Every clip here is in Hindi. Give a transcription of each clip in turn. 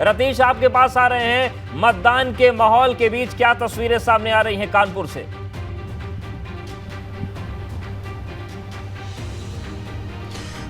रतीश आपके पास आ रहे हैं, मतदान के माहौल के बीच क्या तस्वीरें सामने आ रही हैं कानपुर से?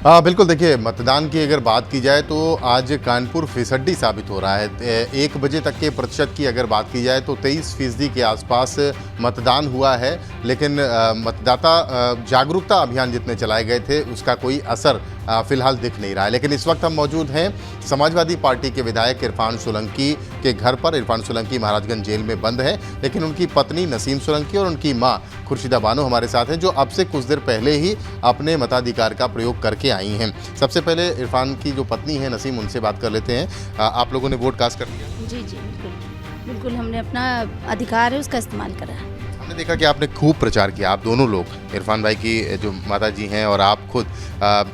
बिल्कुल, देखिए मतदान की अगर बात की जाए तो आज कानपुर फिसड्डी साबित हो रहा है। 1 बजे तक के प्रतिशत की अगर बात की जाए तो 23% के आसपास मतदान हुआ है, लेकिन मतदाता जागरूकता अभियान जितने चलाए गए थे उसका कोई असर फिलहाल दिख नहीं रहा है। लेकिन इस वक्त हम मौजूद हैं समाजवादी पार्टी के विधायक इरफान सोलंकी के घर पर। इरफान सोलंकी महाराजगंज जेल में बंद है, लेकिन उनकी पत्नी नसीम सोलंकी और उनकी मां खुर्शीदा बानो हमारे साथ हैं, जो अब से कुछ देर पहले ही अपने मताधिकार का प्रयोग करके आई हैं। सबसे पहले इरफान की जो पत्नी है नसीम, उनसे बात कर लेते हैं। आप लोगों ने वोट कास्ट कर दिया? जी जी बिल्कुल, हमने अपना अधिकार है उसका इस्तेमाल करा। हमने देखा कि आपने खूब प्रचार किया, आप दोनों लोग, इरफान भाई की जो माता जी हैं और आप खुद।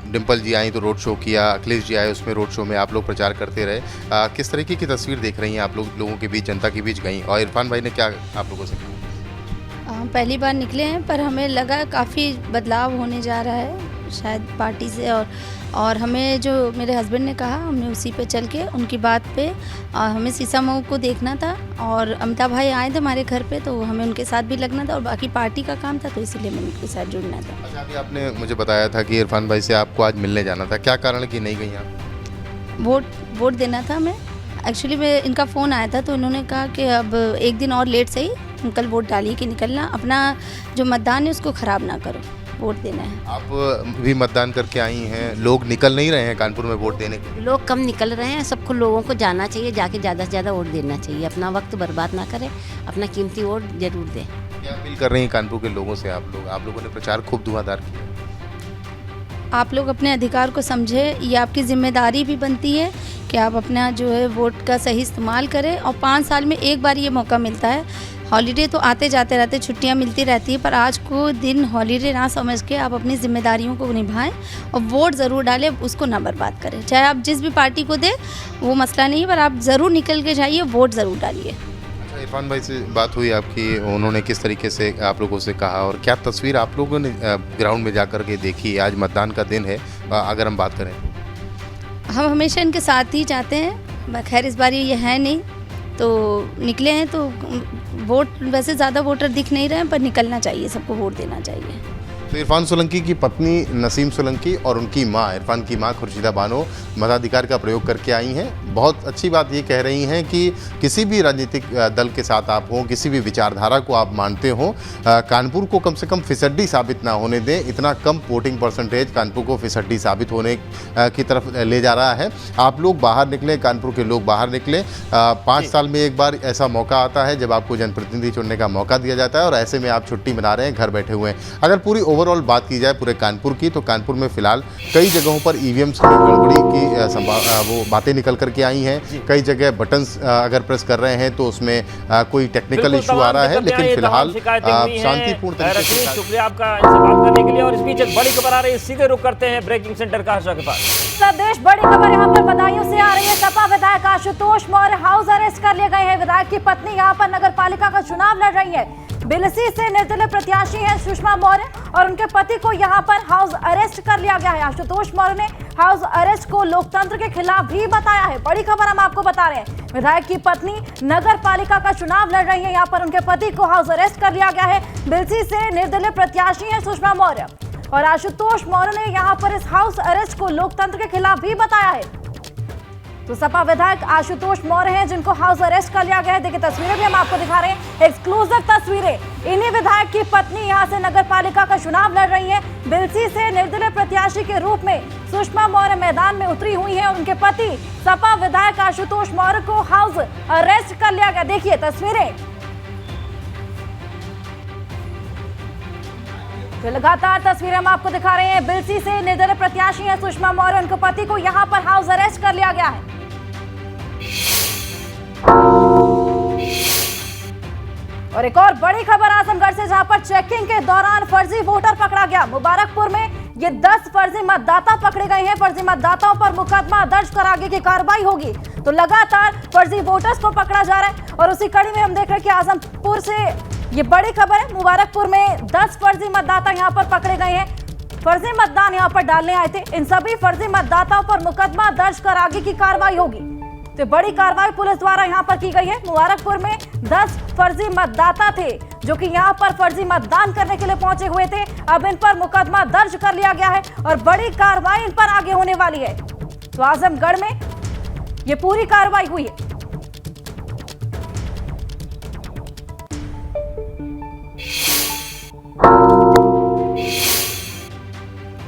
डिम्पल जी आई तो रोड शो किया, अखिलेश जी आए उसमें रोड शो में आप लोग प्रचार करते रहे। किस तरीके की तस्वीर देख रही हैं आप लोगों के बीच, जनता के बीच गई, और इरफान भाई ने क्या आप लोगों से कहा? पहली बार निकले हैं, पर हमें लगा काफ़ी बदलाव होने जा रहा है शायद पार्टी से, और हमें जो मेरे हस्बैंड ने कहा हमने उसी पे चल के उनकी बात पे, हमें शीशा मऊ को देखना था और अमिताभ भाई आए थे हमारे घर पे, तो हमें उनके साथ भी लगना था और बाकी पार्टी का काम था, तो इसीलिए मैंने उनके साथ जुड़ना था। अच्छा, अभी आपने मुझे बताया था कि इरफान भाई से आपको आज मिलने जाना था, क्या कारण कि नहीं गई आप? वोट देना था हमें। एक्चुअली मैं इनका फ़ोन आया था तो उन्होंने कहा कि अब एक दिन और लेट सही, कल वोट डालिए कि निकलना, अपना जो मतदान है उसको ख़राब ना करो, वोट देना है। आप भी मतदान करके आई हैं, लोग निकल नहीं रहे हैं कानपुर में वोट देने के? लोग कम निकल रहे हैं, सबको लोगों को जाना चाहिए, जाके ज़्यादा से ज़्यादा वोट देना चाहिए, अपना वक्त बर्बाद ना करें, अपना कीमती वोट जरूर दें। क्या अपील कर रही हैं कानपुर के लोगों से आप लोगों ने प्रचार खूब धुआंधार किया? आप लोग अपने अधिकार को समझें, ये आपकी जिम्मेदारी भी बनती है कि आप अपना जो है वोट का सही इस्तेमाल करें, और 5 साल में एक बार ये मौका मिलता है। हॉलीडे तो आते जाते रहते, छुट्टियां मिलती रहती है, पर आज को दिन हॉलीडे ना समझ के आप अपनी जिम्मेदारियों को निभाएं और वोट ज़रूर डालें, उसको ना बर्बाद करें। चाहे आप जिस भी पार्टी को दें वो मसला नहीं है, पर आप ज़रूर निकल के जाइए, वोट ज़रूर डालिए। अच्छा, इरफान भाई से बात हुई आपकी, उन्होंने किस तरीके से आप लोगों से कहा और क्या तस्वीर आप लोगों ने ग्राउंड में जाकर के देखी? आज मतदान का दिन है, अगर हम बात करें हम हमेशा इनके साथ ही जाते हैं, खैर इस बार ये है नहीं तो निकले हैं, तो वोट वैसे ज़्यादा वोटर दिख नहीं रहे हैं, पर निकलना चाहिए, सबको वोट देना चाहिए। तो इरफान सोलंकी की पत्नी नसीम सोलंकी और उनकी मां, इरफान की मां खुर्शीदा बानो, मताधिकार का प्रयोग करके आई हैं। बहुत अच्छी बात ये कह रही हैं कि किसी भी राजनीतिक दल के साथ आप हों, किसी भी विचारधारा को आप मानते हों, कानपुर को कम से कम फिसड्डी साबित ना होने दें। इतना कम वोटिंग परसेंटेज कानपुर को फिसड्डी साबित होने की तरफ ले जा रहा है। आप लोग बाहर निकले, कानपुर के लोग बाहर निकले। 5 साल में एक बार ऐसा मौका आता है जब आपको जनप्रतिनिधि चुनने का मौका दिया जाता है, और ऐसे में आप छुट्टी मना रहे हैं, घर बैठे हुए हैं। अगर पूरी ओवरऑल बात की जाए पूरे कानपुर की, तो कानपुर में फिलहाल कई जगहों पर ईवीएम्स की गड़बड़ी की वो बातें निकल करके आई हैं। कई जगह बटन्स अगर प्रेस कर रहे हैं तो उसमें कोई टेक्निकल इशू आ रहा है, लेकिन फिलहाल शांतिपूर्ण तरीके से। शुक्रिया आपका इनसे बात करने के लिए। और इस बीच एक बड़ी खबर आ रही है, सीधे रुक करते हैं ब्रेकिंग सेंटर काशा के पास। प्रदेश बड़ी खबर यहाँ पर बदायूं से आ रही है। सपा विधायक आशुतोष मौर्य हाउस अरेस्ट कर लिए गए हैं। विधायक की पत्नी यहाँ पर नगर पालिका का चुनाव लड़ रही है। बिलसी से निर्दलीय प्रत्याशी हैं सुषमा मौर्य, और उनके पति को यहाँ पर हाउस अरेस्ट कर लिया गया है। आशुतोष मौर्य ने हाउस अरेस्ट को लोकतंत्र के खिलाफ भी बताया है। बड़ी खबर हम आपको बता रहे हैं, विधायक की पत्नी नगर पालिका का चुनाव लड़ रही है। यहाँ पर उनके पति को हाउस अरेस्ट कर लिया गया है। बिलसी से निर्दलीय प्रत्याशी हैं सुषमा मौर्य, और आशुतोष मौर्य ने यहाँ पर इस हाउस अरेस्ट को लोकतंत्र के खिलाफ भी बताया है। तो सपा विधायक आशुतोष मौर्य हैं जिनको हाउस अरेस्ट कर लिया गया है। देखिए तस्वीरें भी हम आपको दिखा रहे हैं, एक्सक्लूसिव तस्वीरें। इन्हीं विधायक की पत्नी यहां से नगर पालिका का चुनाव लड़ रही है। बिलसी से निर्दलीय प्रत्याशी के रूप में सुषमा मौर्य मैदान में उतरी हुई है, और उनके पति सपा विधायक आशुतोष मौर्य को हाउस अरेस्ट कर लिया गया। देखिए तस्वीरें, तो लगातार तस्वीरें हम आपको दिखा रहे हैं। बिलसी से निर्दलीय प्रत्याशी हैं सुषमा मौर्य, उनके पति को यहां पर हाउस अरेस्ट कर लिया गया है। और एक और बड़ी खबर आजमगढ़ से, जहां पर चेकिंग के दौरान फर्जी वोटर पकड़ा गया। मुबारकपुर में ये 10 फर्जी मतदाता पकड़े गए हैं। फर्जी मतदाताओं पर मुकदमा दर्ज कर आगे की कार्रवाई होगी। तो लगातार फर्जी वोटर्स को पकड़ा जा रहा है, और उसी कड़ी में हम देख रहे हैं कि आजमपुर से ये बड़ी खबर है। मुबारकपुर में 10 फर्जी मतदाता यहाँ पर पकड़े गए हैं। फर्जी मतदान यहाँ पर डालने आए थे। इन सभी फर्जी मतदाताओं पर मुकदमा दर्ज कर आगे की कार्रवाई होगी। तो बड़ी कार्रवाई पुलिस द्वारा यहां पर की गई है। मुबारकपुर में 10 फर्जी मतदाता थे जो कि यहां पर फर्जी मतदान करने के लिए पहुंचे हुए थे। अब इन पर मुकदमा दर्ज कर लिया गया है और बड़ी कार्रवाई इन पर आगे होने वाली है। तो आजमगढ़ में ये पूरी कार्रवाई हुई है।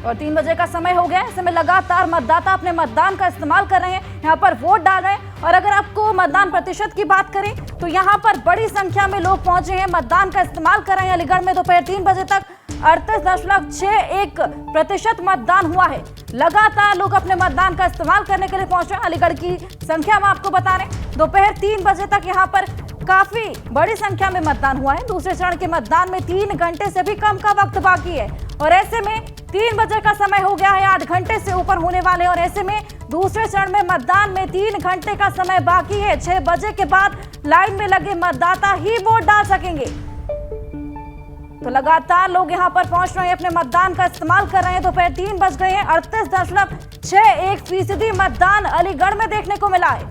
और 3 बजे का समय हो गया है। ऐसे में लगातार मतदाता अपने मतदान का इस्तेमाल कर रहे हैं, यहाँ पर वोट डाल रहे हैं। और अगर आपको मतदान प्रतिशत की बात करें तो यहाँ पर बड़ी संख्या में लोग पहुंचे हैं, मतदान का इस्तेमाल कर रहे हैं। अलीगढ़ में दोपहर 3 बजे तक 38.61% मतदान हुआ है। लगातार लोग अपने मतदान का इस्तेमाल करने के लिए पहुंच रहे हैं। अलीगढ़ की संख्या में आपको बता रहे हैं, दोपहर 3 बजे तक यहाँ पर काफी बड़ी संख्या में मतदान हुआ है। दूसरे चरण के मतदान में 3 घंटे से भी कम का वक्त बाकी है और ऐसे में 3 बजे का समय हो गया है, 8 घंटे से ऊपर होने वाले हैं। और ऐसे में दूसरे चरण में मतदान में 3 घंटे का समय बाकी है। 6 बजे के बाद लाइन में लगे मतदाता ही वोट डाल सकेंगे। तो लगातार लोग यहां पर पहुंच रहे हैं, अपने मतदान का इस्तेमाल कर रहे हैं। दोपहर 3 बज गए हैं। 38.61% मतदान अलीगढ़ में देखने को मिला है।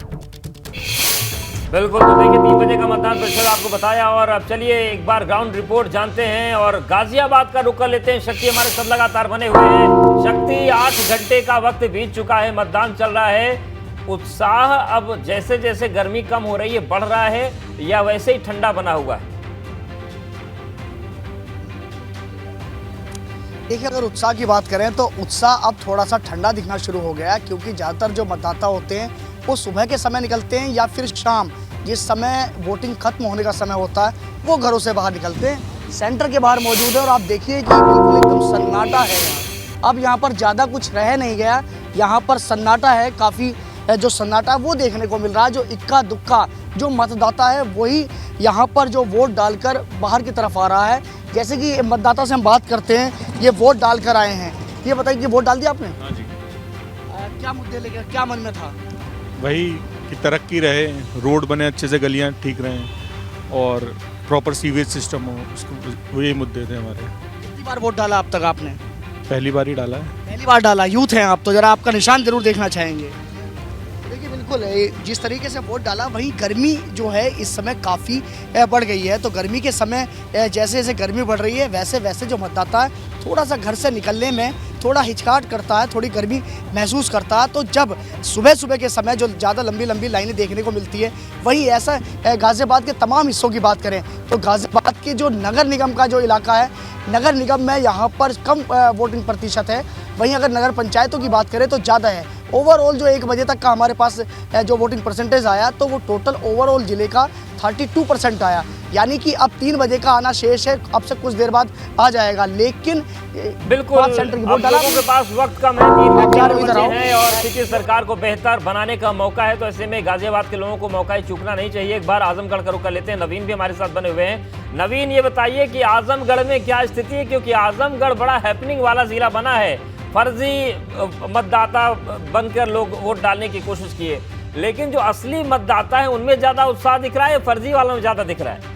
बिल्कुल, तो देखिए 3 बजे का मतदान प्रतिशत आपको बताया। और अब चलिए एक बार ग्राउंड रिपोर्ट जानते हैं और गाजियाबाद का रुख कर लेते हैं। शक्ति हमारे साथ लगातार बने हुए हैं। शक्ति, 8 घंटे का वक्त बीत चुका है, मतदान चल रहा है। उत्साह अब जैसे जैसे गर्मी कम हो रही है बढ़ रहा है या वैसे ही ठंडा बना हुआ है? देखिए, अगर उत्साह की बात करें तो उत्साह अब थोड़ा सा ठंडा दिखना शुरू हो गया है, क्योंकि ज़्यादातर जो मतदाता होते हैं वो सुबह के समय निकलते हैं या फिर शाम, जिस समय वोटिंग खत्म होने का समय होता है, वो घरों से बाहर निकलते हैं। सेंटर के बाहर मौजूद है और आप देखिए कि बिल्कुल एकदम सन्नाटा है यहाँ। अब यहाँ पर ज़्यादा कुछ रह नहीं गया, यहाँ पर सन्नाटा है। काफ़ी जो सन्नाटा है वो देखने को मिल रहा है। जो इक्का दुक्का जो मतदाता है वही यहाँ पर जो वोट डालकर बाहर की तरफ आ रहा है। जैसे कि मतदाता से हम बात करते हैं, ये वोट डालकर आए हैं। ये बताइए कि वोट डाल दिया आपने? हाँ जी। क्या मुद्दे लेकर, क्या मन में था? वही कि तरक्की रहे, रोड बने अच्छे से, गलियां ठीक रहें और प्रॉपर सीवेज सिस्टम हो, उसको यही मुद्दे थे हमारे। कितनी बार वोट डाला अब तक आपने? पहली बार ही डाला है। पहली बार डाला। यूथ हैं आप, तो जरा आपका निशान जरूर देखना चाहेंगे। देखिए, बिल्कुल जिस तरीके से वोट डाला, वहीं गर्मी जो है इस समय काफ़ी बढ़ गई है। तो गर्मी के समय जैसे जैसे गर्मी बढ़ रही है वैसे वैसे जो मतदाता है थोड़ा सा घर से निकलने में थोड़ा हिचकाहट करता है, थोड़ी गर्मी महसूस करता है। तो जब सुबह सुबह के समय जो ज़्यादा लंबी लंबी लाइनें देखने को मिलती है, वहीं ऐसा गाज़ियाबाद के तमाम हिस्सों की बात करें तो गाज़ियाबाद के जो नगर निगम का जो इलाका है, नगर निगम में यहाँ पर कम वोटिंग प्रतिशत है। वहीं अगर नगर पंचायतों की बात करें तो ज़्यादा है। ओवरऑल जो 1 बजे तक का हमारे पास जो वोटिंग परसेंटेज आया तो वो टोटल ओवरऑल ज़िले का 32% आया। यानी कि अब 3 बजे का आना शेष है, अब से कुछ देर बाद आ जाएगा। लेकिन बिल्कुल, सेंटर की अब वोट डाला लोगों के पास वक्त कम है, 3 घंटे हैं और सिटी सरकार को बेहतर बनाने का मौका है। तो ऐसे में गाजियाबाद के लोगों को मौका ही चूकना नहीं चाहिए। एक बार आजमगढ़ का रुख कर लेते हैं। नवीन भी हमारे साथ बने हुए हैं। नवीन, ये बताइए कि आजमगढ़ में क्या स्थिति है, क्योंकि आजमगढ़ बड़ा हैपनिंग वाला जिला बना है। फर्जी मतदाता बनकर लोग वोट डालने की कोशिश किए, लेकिन जो असली मतदाता है उनमें ज्यादा उत्साह दिख रहा है, फर्जी वालों में ज्यादा दिख रहा है?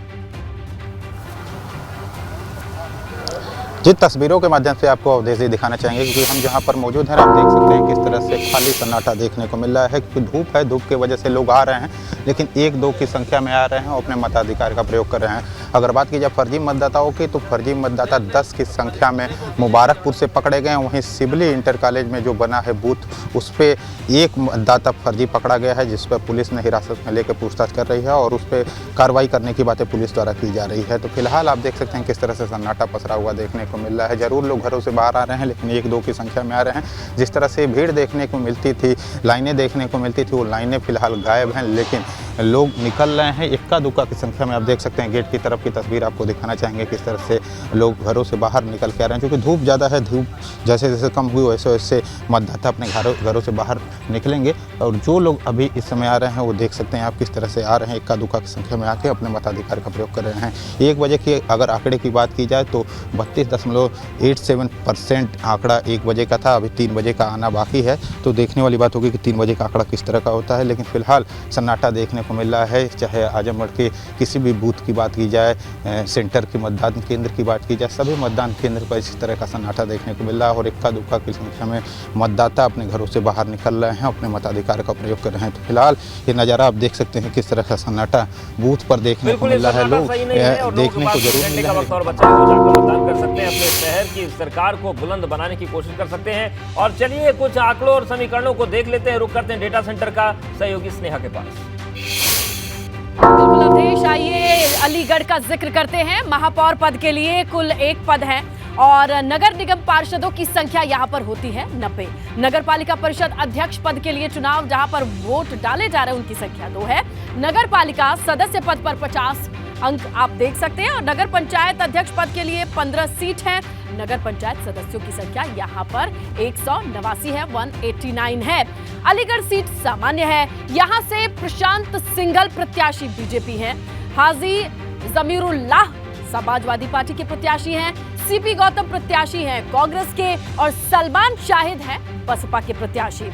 जिन तस्वीरों के माध्यम से आपको अवधेश दिखाना चाहेंगे, क्योंकि हम जहां पर मौजूद हैं आप देख सकते हैं किस तरह से खाली सन्नाटा देखने को मिल रहा है। क्योंकि धूप है, धूप की वजह से लोग आ रहे हैं, लेकिन 1-2 की संख्या में आ रहे हैं और अपने मताधिकार का प्रयोग कर रहे हैं। अगर बात की जाए फर्जी मतदाताओं की, तो फर्जी मतदाता 10 की संख्या में मुबारकपुर से पकड़े गए। वहीं सिवली इंटर कॉलेज में जो बना है बूथ, उस पर 1 मतदाता फर्जी पकड़ा गया है, जिस पर पुलिस ने हिरासत में लेकर पूछताछ कर रही है और उस पर कार्रवाई करने की बातें पुलिस द्वारा की जा रही है। तो फिलहाल आप देख सकते हैं किस तरह से सन्नाटा पसरा हुआ देखने को मिल रहा है। जरूर लोग घरों से बाहर आ रहे हैं, लेकिन 1-2 की संख्या में आ रहे हैं। जिस तरह से भीड़ देखने को मिलती थी, लाइनें देखने को मिलती थी, वो लाइनें फिलहाल गायब हैं, लेकिन लोग निकल रहे हैं। 1-2 की संख्या में आप देख सकते हैं। गेट की तरफ की तस्वीर आपको दिखाना चाहेंगे किस तरह से लोग घरों से बाहर निकल के आ रहे हैं, क्योंकि धूप ज़्यादा है। धूप जैसे जैसे कम हुई वैसे वैसे मतदाता अपने घरों से बाहर निकलेंगे। और जो लोग अभी इस समय आ रहे हैं वो देख सकते हैं आप किस तरह से आ रहे हैं, 1-2 की संख्या में आके अपने मताधिकार का प्रयोग कर रहे हैं। 1 बजे की अगर आंकड़े की बात की जाए तो 32.87% आंकड़ा 1 बजे का था। अभी 3 बजे का आना बाकी है, तो देखने वाली बात होगी कि 3 बजे का आंकड़ा किस तरह का होता है। लेकिन फिलहाल सन्नाटा देखने को मिल रहा है, चाहे आजमगढ़ के किसी भी बूथ की बात की जाए जाए, सेंटर की मतदान केंद्र की बात की जाए, सभी मतदान केंद्र पर इसी तरह का सन्नाटा देखने को मिल रहा है और इक्का दुक्का की संख्या में मतदाता अपने घरों से बाहर निकल रहे हैं, अपने मताधिकार का प्रयोग कर रहे हैं। तो फिलहाल ये नज़ारा आप देख सकते हैं किस तरह का सन्नाटा बूथ पर देखने को मिल रहा है। लोग देखने को जरूर मिल रहा है। और बच्चा है वो जाकर मतदान कर सकते हैं, अपने शहर की सरकार को बुलंद बनाने की कोशिश कर सकते हैं। और चलिए कुछ आंकड़ों और समीकरणों को देख लेते हैं, रुक करते हैं डेटा सेंटर का सहयोगी स्नेहा के पास। बिल्कुल अवधेश, आइए अलीगढ़ का जिक्र करते हैं। महापौर पद के लिए कुल 1 पद है और नगर निगम पार्षदों की संख्या यहां पर होती है 90। नगर पालिका परिषद अध्यक्ष पद के लिए चुनाव जहां पर वोट डाले जा रहे हैं उनकी संख्या 2 है। नगर पालिका सदस्य पद पर 50 अंक आप देख सकते हैं और नगर पंचायत अध्यक्ष पद के लिए 15 सीट है। नगर पंचायत सदस्यों की संख्या यहाँ पर 189 है, 189 है। अलीगढ़ सीट सामान्य है। यहाँ से प्रशांत सिंघल प्रत्याशी बीजेपी हैं, हाजी जमीरुल्लाह समाजवादी पार्टी के प्रत्याशी हैं, सीपी गौतम प्रत्याशी हैं कांग्रेस के और सलमान शाहिद हैं बसपा के प्रत्याशी।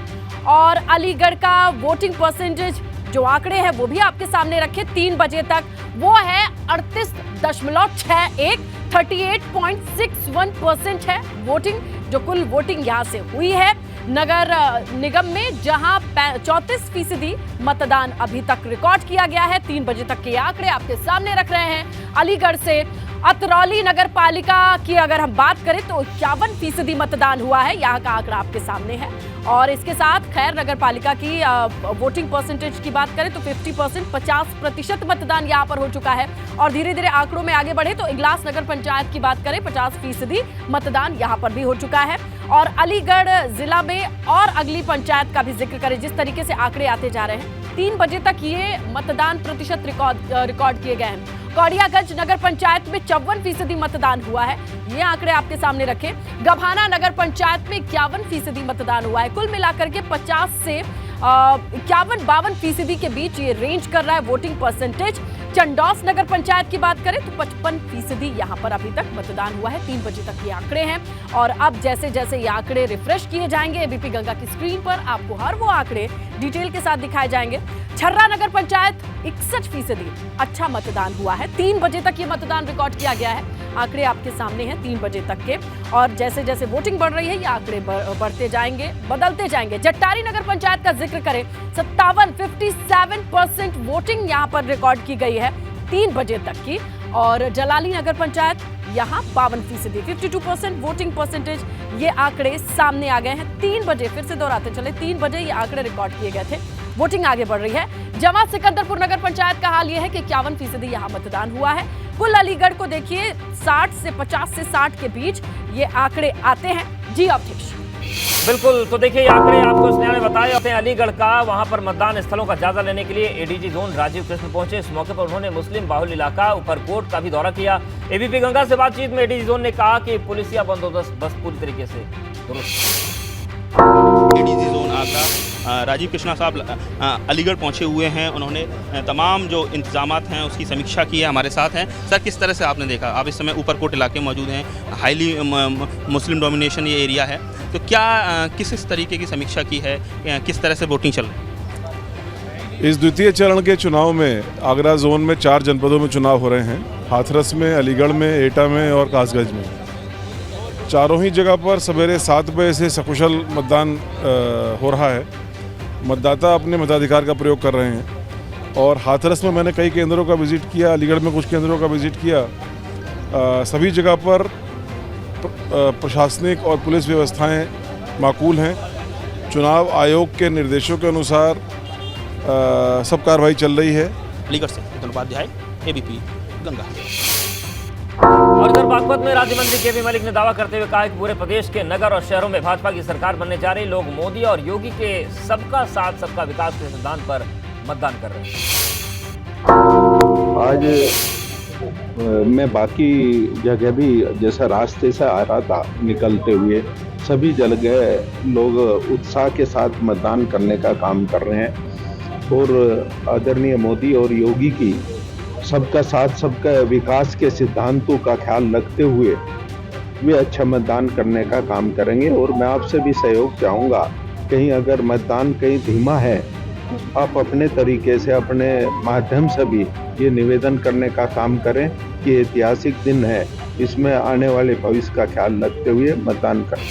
और अलीगढ़ का वोटिंग परसेंटेज जो आंकड़े हैं वो भी आपके सामने रखे 3 बजे तक, वो है 38.61, 38.61% है वोटिंग, जो कुल वोटिंग यहाँ से हुई है। नगर निगम में जहां 34% मतदान अभी तक रिकॉर्ड किया गया है। 3 बजे तक के आंकड़े आपके सामने रख रहे हैं। अलीगढ़ से अतरौली नगर पालिका की अगर हम बात करें तो 51% मतदान हुआ है, यहाँ का आंकड़ा आपके सामने है। और इसके साथ खैर नगर पालिका की वोटिंग परसेंटेज की बात करें तो 50%, 50% मतदान यहाँ पर हो चुका है। और धीरे धीरे आंकड़ों में आगे बढ़े तो इगलास नगर पंचायत की बात करें 50% मतदान यहाँ पर भी हो चुका है। और अलीगढ़ जिला में और अगली पंचायत का भी जिक्र करें, जिस तरीके से आंकड़े आते जा रहे हैं 3 बजे तक ये मतदान प्रतिशत रिकॉर्ड किए गए हैं। कौड़ियागंज नगर पंचायत में 54% मतदान हुआ है, ये आंकड़े आपके सामने रखे। गभाना नगर पंचायत में 51% मतदान हुआ है। कुल मिलाकर के 50 से 51-52% के बीच ये रेंज कर रहा है वोटिंग परसेंटेज। चंडौस नगर पंचायत की बात करें तो 55% यहाँ पर अभी तक मतदान हुआ है। 3 बजे तक ये आंकड़े हैं और अब जैसे जैसे ये आंकड़े रिफ्रेश किए जाएंगे एबीपी गंगा की स्क्रीन पर आपको हर वो आंकड़े डिटेल के साथ दिखाए जाएंगे। छर्रा नगर पंचायत 61% अच्छा मतदान हुआ है। 3 बजे तक ये मतदान रिकॉर्ड किया गया है, आंकड़े आपके सामने हैं 3 बजे तक के। और जैसे जैसे वोटिंग बढ़ रही है ये आंकड़े बढ़ते जाएंगे, बदलते जाएंगे। जट्टारी नगर पंचायत का जिक्र करें 57% वोटिंग यहाँ पर रिकॉर्ड की गई है 3 बजे तक की। और जलाली नगर पंचायत यहाँ 52%, 52% वोटिंग परसेंटेज, ये आंकड़े सामने आ गए हैं। 3 बजे फिर से दोहराते चले, 3 बजे ये आंकड़े रिकॉर्ड किए गए थे। वोटिंग आगे बढ़ रही है। जमा सिकंदरपुर नगर पंचायत का हाल ये है कि 51% यहाँ मतदान हुआ है। कुल अलीगढ़ को देखिए 50 से 60 के बीच ये आंकड़े आते हैं। जी अवधेश। बिल्कुल, तो देखिए ये आंकड़े आपको स्नेहा ने बताए अपने अलीगढ़ का। वहां पर मतदान स्थलों का जायजा लेने के लिए एडीजी जोन राजीव कृष्ण पहुंचे। इस मौके पर उन्होंने मुस्लिम बाहुल इलाका ऊपरकोट का भी दौरा किया। एबीपी गंगा से बातचीत में एडीजी जोन ने कहा कि पुलिसिया बंदोबस्त बस पूरी तरीके से दुरुस्त। एडीजी जोन आका राजीव कृष्णा साहब अलीगढ़ पहुंचे हुए हैं। उन्होंने तमाम जो इंतजामात हैं उसकी समीक्षा की है, हमारे साथ हैं। सर, किस तरह से आपने देखा, आप इस समय ऊपरकोट इलाके में मौजूद हैं, हाईली मुस्लिम डोमिनेशन ये एरिया है, तो क्या किस तरीके की समीक्षा की है, किस तरह से वोटिंग चल रही है? इस द्वितीय चरण के चुनाव में आगरा जोन में 4 जनपदों में चुनाव हो रहे हैं, हाथरस में, अलीगढ़ में, एटा में और कासगंज में। चारों ही जगह पर सवेरे 7 बजे से सकुशल मतदान हो रहा है। मतदाता अपने मताधिकार का प्रयोग कर रहे हैं। और हाथरस में मैंने कई केंद्रों का विज़िट किया, अलीगढ़ में कुछ केंद्रों का विज़िट किया। सभी जगह पर प्रशासनिक और पुलिस व्यवस्थाएं माकूल हैं। चुनाव आयोग के निर्देशों के अनुसार सब कार्रवाई चल रही है। अलीगढ़ से उपाध्याय, एबीपी गंगा। और इधर बागपत में राज्य मंत्री केपी मलिक ने दावा करते हुए कहा कि पूरे प्रदेश के नगर और शहरों में भाजपा की सरकार बनने जा रही। लोग मोदी और योगी के सबका साथ सबका विकास के सिद्धांत पर मतदान कर रहे हैं। आज मैं बाकी जगह भी जैसा रास्ते से आ रहा था निकलते हुए, सभी जगह लोग उत्साह के साथ मतदान करने का काम कर रहे हैं और आदरणीय मोदी और योगी की सबका साथ सबका विकास के सिद्धांतों का ख्याल रखते हुए वे अच्छा मतदान करने का काम करेंगे। और मैं आपसे भी सहयोग चाहूँगा, कहीं अगर मतदान कहीं धीमा है आप अपने तरीके से, अपने माध्यम से भी ये निवेदन करने का काम करें कि ऐतिहासिक दिन है, इसमें आने वाले भविष्य का ख्याल रखते हुए मतदान करें।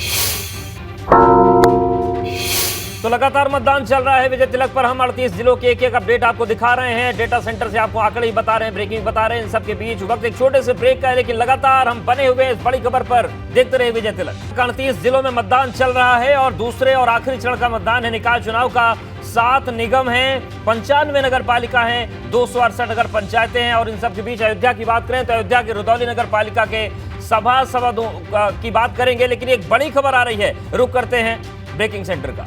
तो लगातार मतदान चल रहा है विजय तिलक पर। हम 38 जिलों के एक अपडेट आपको दिखा रहे हैं, डेटा सेंटर से आपको आंकड़े ही बता रहे हैं, ब्रेकिंग बता रहे हैं। इन सबके बीच वक्त एक छोटे से ब्रेक का है, लेकिन लगातार हम बने हुए इस बड़ी खबर पर देखते रहे विजय तिलक। 38 जिलों में मतदान चल रहा है और दूसरे और आखिरी चरण का मतदान है निकाय चुनाव का। 7 निगम हैं, 95 नगर पालिका हैं, 268 नगर पंचायतें हैं। और इन सबके बीच अयोध्या की बात करें तो अयोध्या के रुदौली नगर पालिका के सभासदों की बात करेंगे, लेकिन एक बड़ी खबर आ रही है, रुक करते हैं ब्रेकिंग सेंटर का।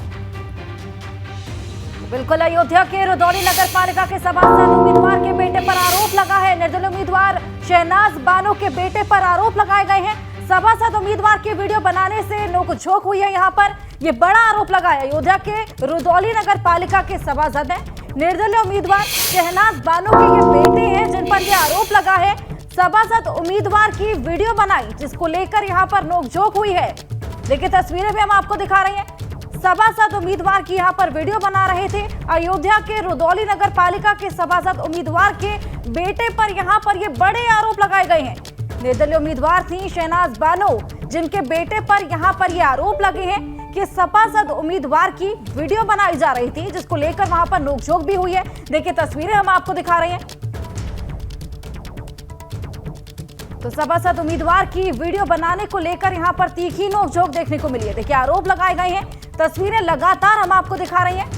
बिल्कुल, अयोध्या के रुदौली नगर पालिका के सभासद उम्मीदवार के बेटे पर आरोप लगा है। निर्दलीय उम्मीदवार शहनाज बानो के बेटे पर आरोप लगाए गए हैं। सभासद उम्मीदवार की वीडियो बनाने से नोकझोंक हुई है। यहाँ पर ये बड़ा आरोप लगा है। अयोध्या के रुदौली नगर पालिका के सभासद हैं, निर्दलीय उम्मीदवार शहनाज बानो के ये बेटे हैं, जिन पर ये आरोप लगा है। सभासद उम्मीदवार की वीडियो बनाई, जिसको लेकर यहाँ पर नोकझोंक हुई है। देखिए तस्वीरें भी हम आपको दिखा रहे हैं। सभासद उम्मीदवार की यहाँ पर वीडियो बना रहे थे। अयोध्या के रुदौली नगर पालिका के सभासद उम्मीदवार के बेटे पर यहाँ पर ये बड़े आरोप लगाए गए हैं। निर्दलीय उम्मीदवार थी शहनाज बानो, जिनके बेटे पर यहाँ पर ये आरोप लगे हैं कि सभासद उम्मीदवार की वीडियो बनाई जा रही थी, जिसको लेकर वहां पर नोकझोंक भी हुई है। देखिए तस्वीरें हम आपको दिखा रहे हैं। तो सभासद उम्मीदवार की वीडियो बनाने को लेकर यहां पर तीखी नोकझोंक देखने को मिली है। देखिए आरोप लगाए गए हैं, तस्वीरें लगातार हम आपको दिखा रहे हैं।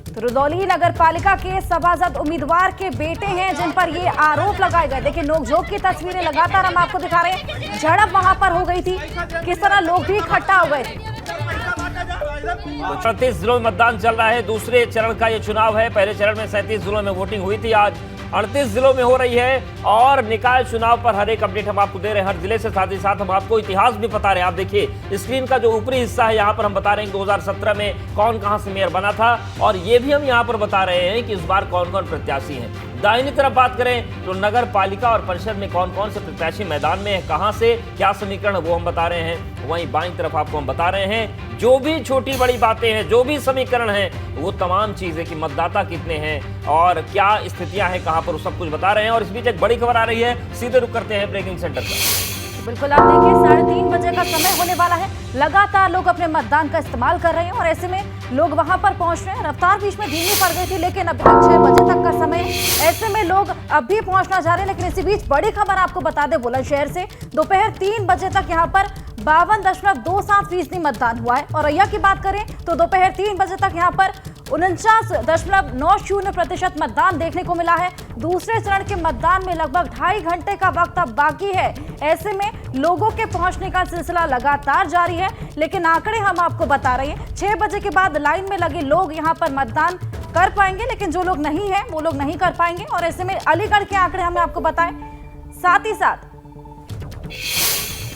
तो रुदौली नगर पालिका के सभासद उम्मीदवार के बेटे हैं, जिन पर ये आरोप लगाए गए। देखिए नोकझोंक की तस्वीरें लगातार हम आपको दिखा रहे हैं। झड़प वहां पर हो गई थी, किस तरह लोग भी इकट्ठा हो गए थे। 38 जिलों में मतदान चल रहा है, दूसरे चरण का ये चुनाव है। पहले चरण में 37 जिलों में वोटिंग हुई थी, आज 38 जिलों में हो रही है। और निकाय चुनाव पर हर एक अपडेट हम आपको दे रहे हैं हर जिले से, साथ ही साथ हम आपको इतिहास भी बता रहे हैं। आप देखिए स्क्रीन का जो ऊपरी हिस्सा है, यहाँ पर हम बता रहे हैं 2017 में कौन कहां से मेयर बना था, और ये भी हम यहाँ पर बता रहे हैं कि इस बार कौन कौन प्रत्याशी हैं। दाहिनी तरफ बात करें तो नगर पालिका और परिषद में कौन कौन से प्रत्याशी मैदान में है, कहां से क्या समीकरण वो हम बता रहे हैं। वहीं बाईं तरफ आपको हम बता रहे हैं जो भी छोटी बड़ी बातें हैं, जो भी समीकरण हैं, वो तमाम चीजें कि मतदाता कितने हैं और क्या स्थितियां हैं कहां पर, वो सब कुछ बता रहे हैं। और इस बीच एक बड़ी खबर आ रही है, सीधे रुक करते हैं ब्रेकिंग सेंटर पर। बिल्कुल, आप देखिए 3:30 बजे का समय होने वाला है। लगातार लोग अपने मतदान का इस्तेमाल कर रहे हैं और ऐसे में लोग वहां पर पहुंच रहे हैं। रफ्तार बीच में धीमी पड़ गई थी, लेकिन अभी तक 6 बजे तक का समय है। ऐसे में लोग अब भी पहुंचना चाह रहे हैं। लेकिन इसी बीच बड़ी खबर आपको बता दें बुलंदशहर से, दोपहर 3 बजे तक यहाँ पर 52.27% मतदान हुआ है। और अय्या की बात करें तो दोपहर 3 बजे तक यहाँ पर 49.90% मतदान देखने को मिला है। दूसरे चरण के मतदान में लगभग 2.5 घंटे का वक्त अब बाकी है। ऐसे में लोगों के पहुंचने का सिलसिला लगातार जारी है। लेकिन आंकड़े हम आपको बता रहे हैं, 6 बजे के बाद लाइन में लगे लोग यहाँ पर मतदान कर पाएंगे, लेकिन जो लोग नहीं है वो लोग नहीं कर पाएंगे। और ऐसे में अलीगढ़ के आंकड़े हमें आपको बताएं, साथ ही साथ।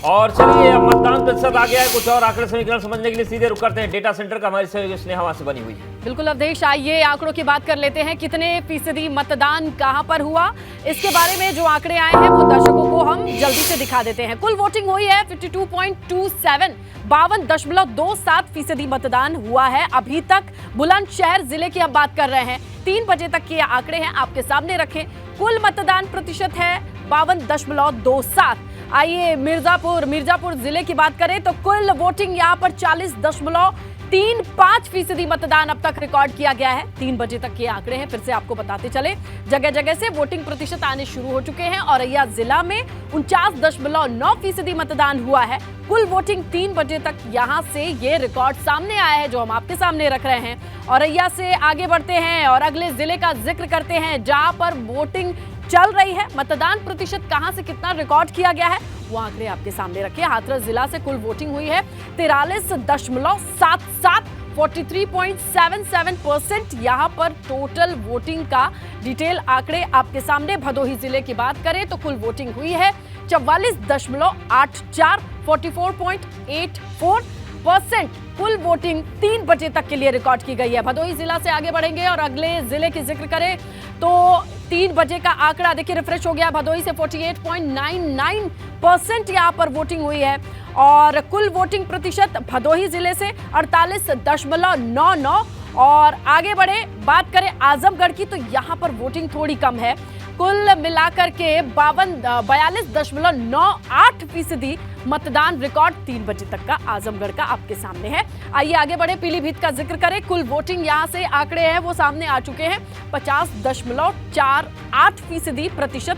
और चलिए अब मतदान प्रतिशत आ गया है, कुछ और आंकड़े समीकरण समझने के लिए सीधे रुक करते हैं डेटा सेंटर का। हमारी सहयोगी स्नेहा वहां से बनी हुई है। बिल्कुल अवधेश, आइए आंकड़ों की बात कर लेते हैं। कितने फीसदी मतदान कहां पर हुआ, इसके बारे में जो आंकड़े आए हैं वो दर्शकों को हम जल्दी से दिखा देते हैं। कुल वोटिंग हुई है 52.27, 52.27% मतदान हुआ है अभी तक। बुलंदशहर जिले की अब बात कर रहे हैं, 3 बजे तक के आंकड़े हैं, आपके सामने रखें। कुल मतदान प्रतिशत है 52.27। आइए मिर्जापुर जिले की बात करें तो कुल वोटिंग यहां पर 40.35% मतदान अब तक रिकॉर्ड किया गया है। 3 बजे तक के आंकड़े हैं, फिर से आपको बताते चले। जगह जगह से वोटिंग प्रतिशत आने शुरू हो चुके हैं। औरैया जिला में 49.9% मतदान हुआ है। कुल वोटिंग 3 बजे तक यहां से ये रिकॉर्ड सामने आया है, जो हम आपके सामने रख रहे हैं। औरैया से आगे बढ़ते हैं और अगले जिले का जिक्र करते हैं जहां पर वोटिंग चल रही है। मतदान प्रतिशत कहां से कितना रिकॉर्ड किया गया है वो आंकड़े आपके सामने रखे। हाथरस जिला से कुल वोटिंग हुई है 43.77, 43.77% यहाँ पर टोटल वोटिंग का डिटेल आंकड़े आपके सामने। भदोही जिले की बात करें तो कुल वोटिंग हुई है 44.84, 44.84% कुल वोटिंग 3 बजे तक के लिए रिकॉर्ड की गई है। भदोही जिला से आगे बढ़ेंगे और अगले जिले की जिक्र करें तो 3 बजे का आंकड़ा देखिए रिफ्रेश हो गया। भदोही से 48.99% यहाँ पर वोटिंग हुई है और कुल वोटिंग प्रतिशत भदोही जिले से 48.99। और आगे बढ़े बात करें आजमगढ़ की तो यहाँ पर वोटिंग थोड़ी कम है। कुल मिलाकर के 42.98% मतदान रिकॉर्ड 3 बजे तक का आजमगढ़ का आपके सामने है। आइए आगे बढ़े, पीलीभीत का जिक्र करें। कुल वोटिंग यहां से आंकड़े हैं वो सामने आ चुके हैं। 50.48%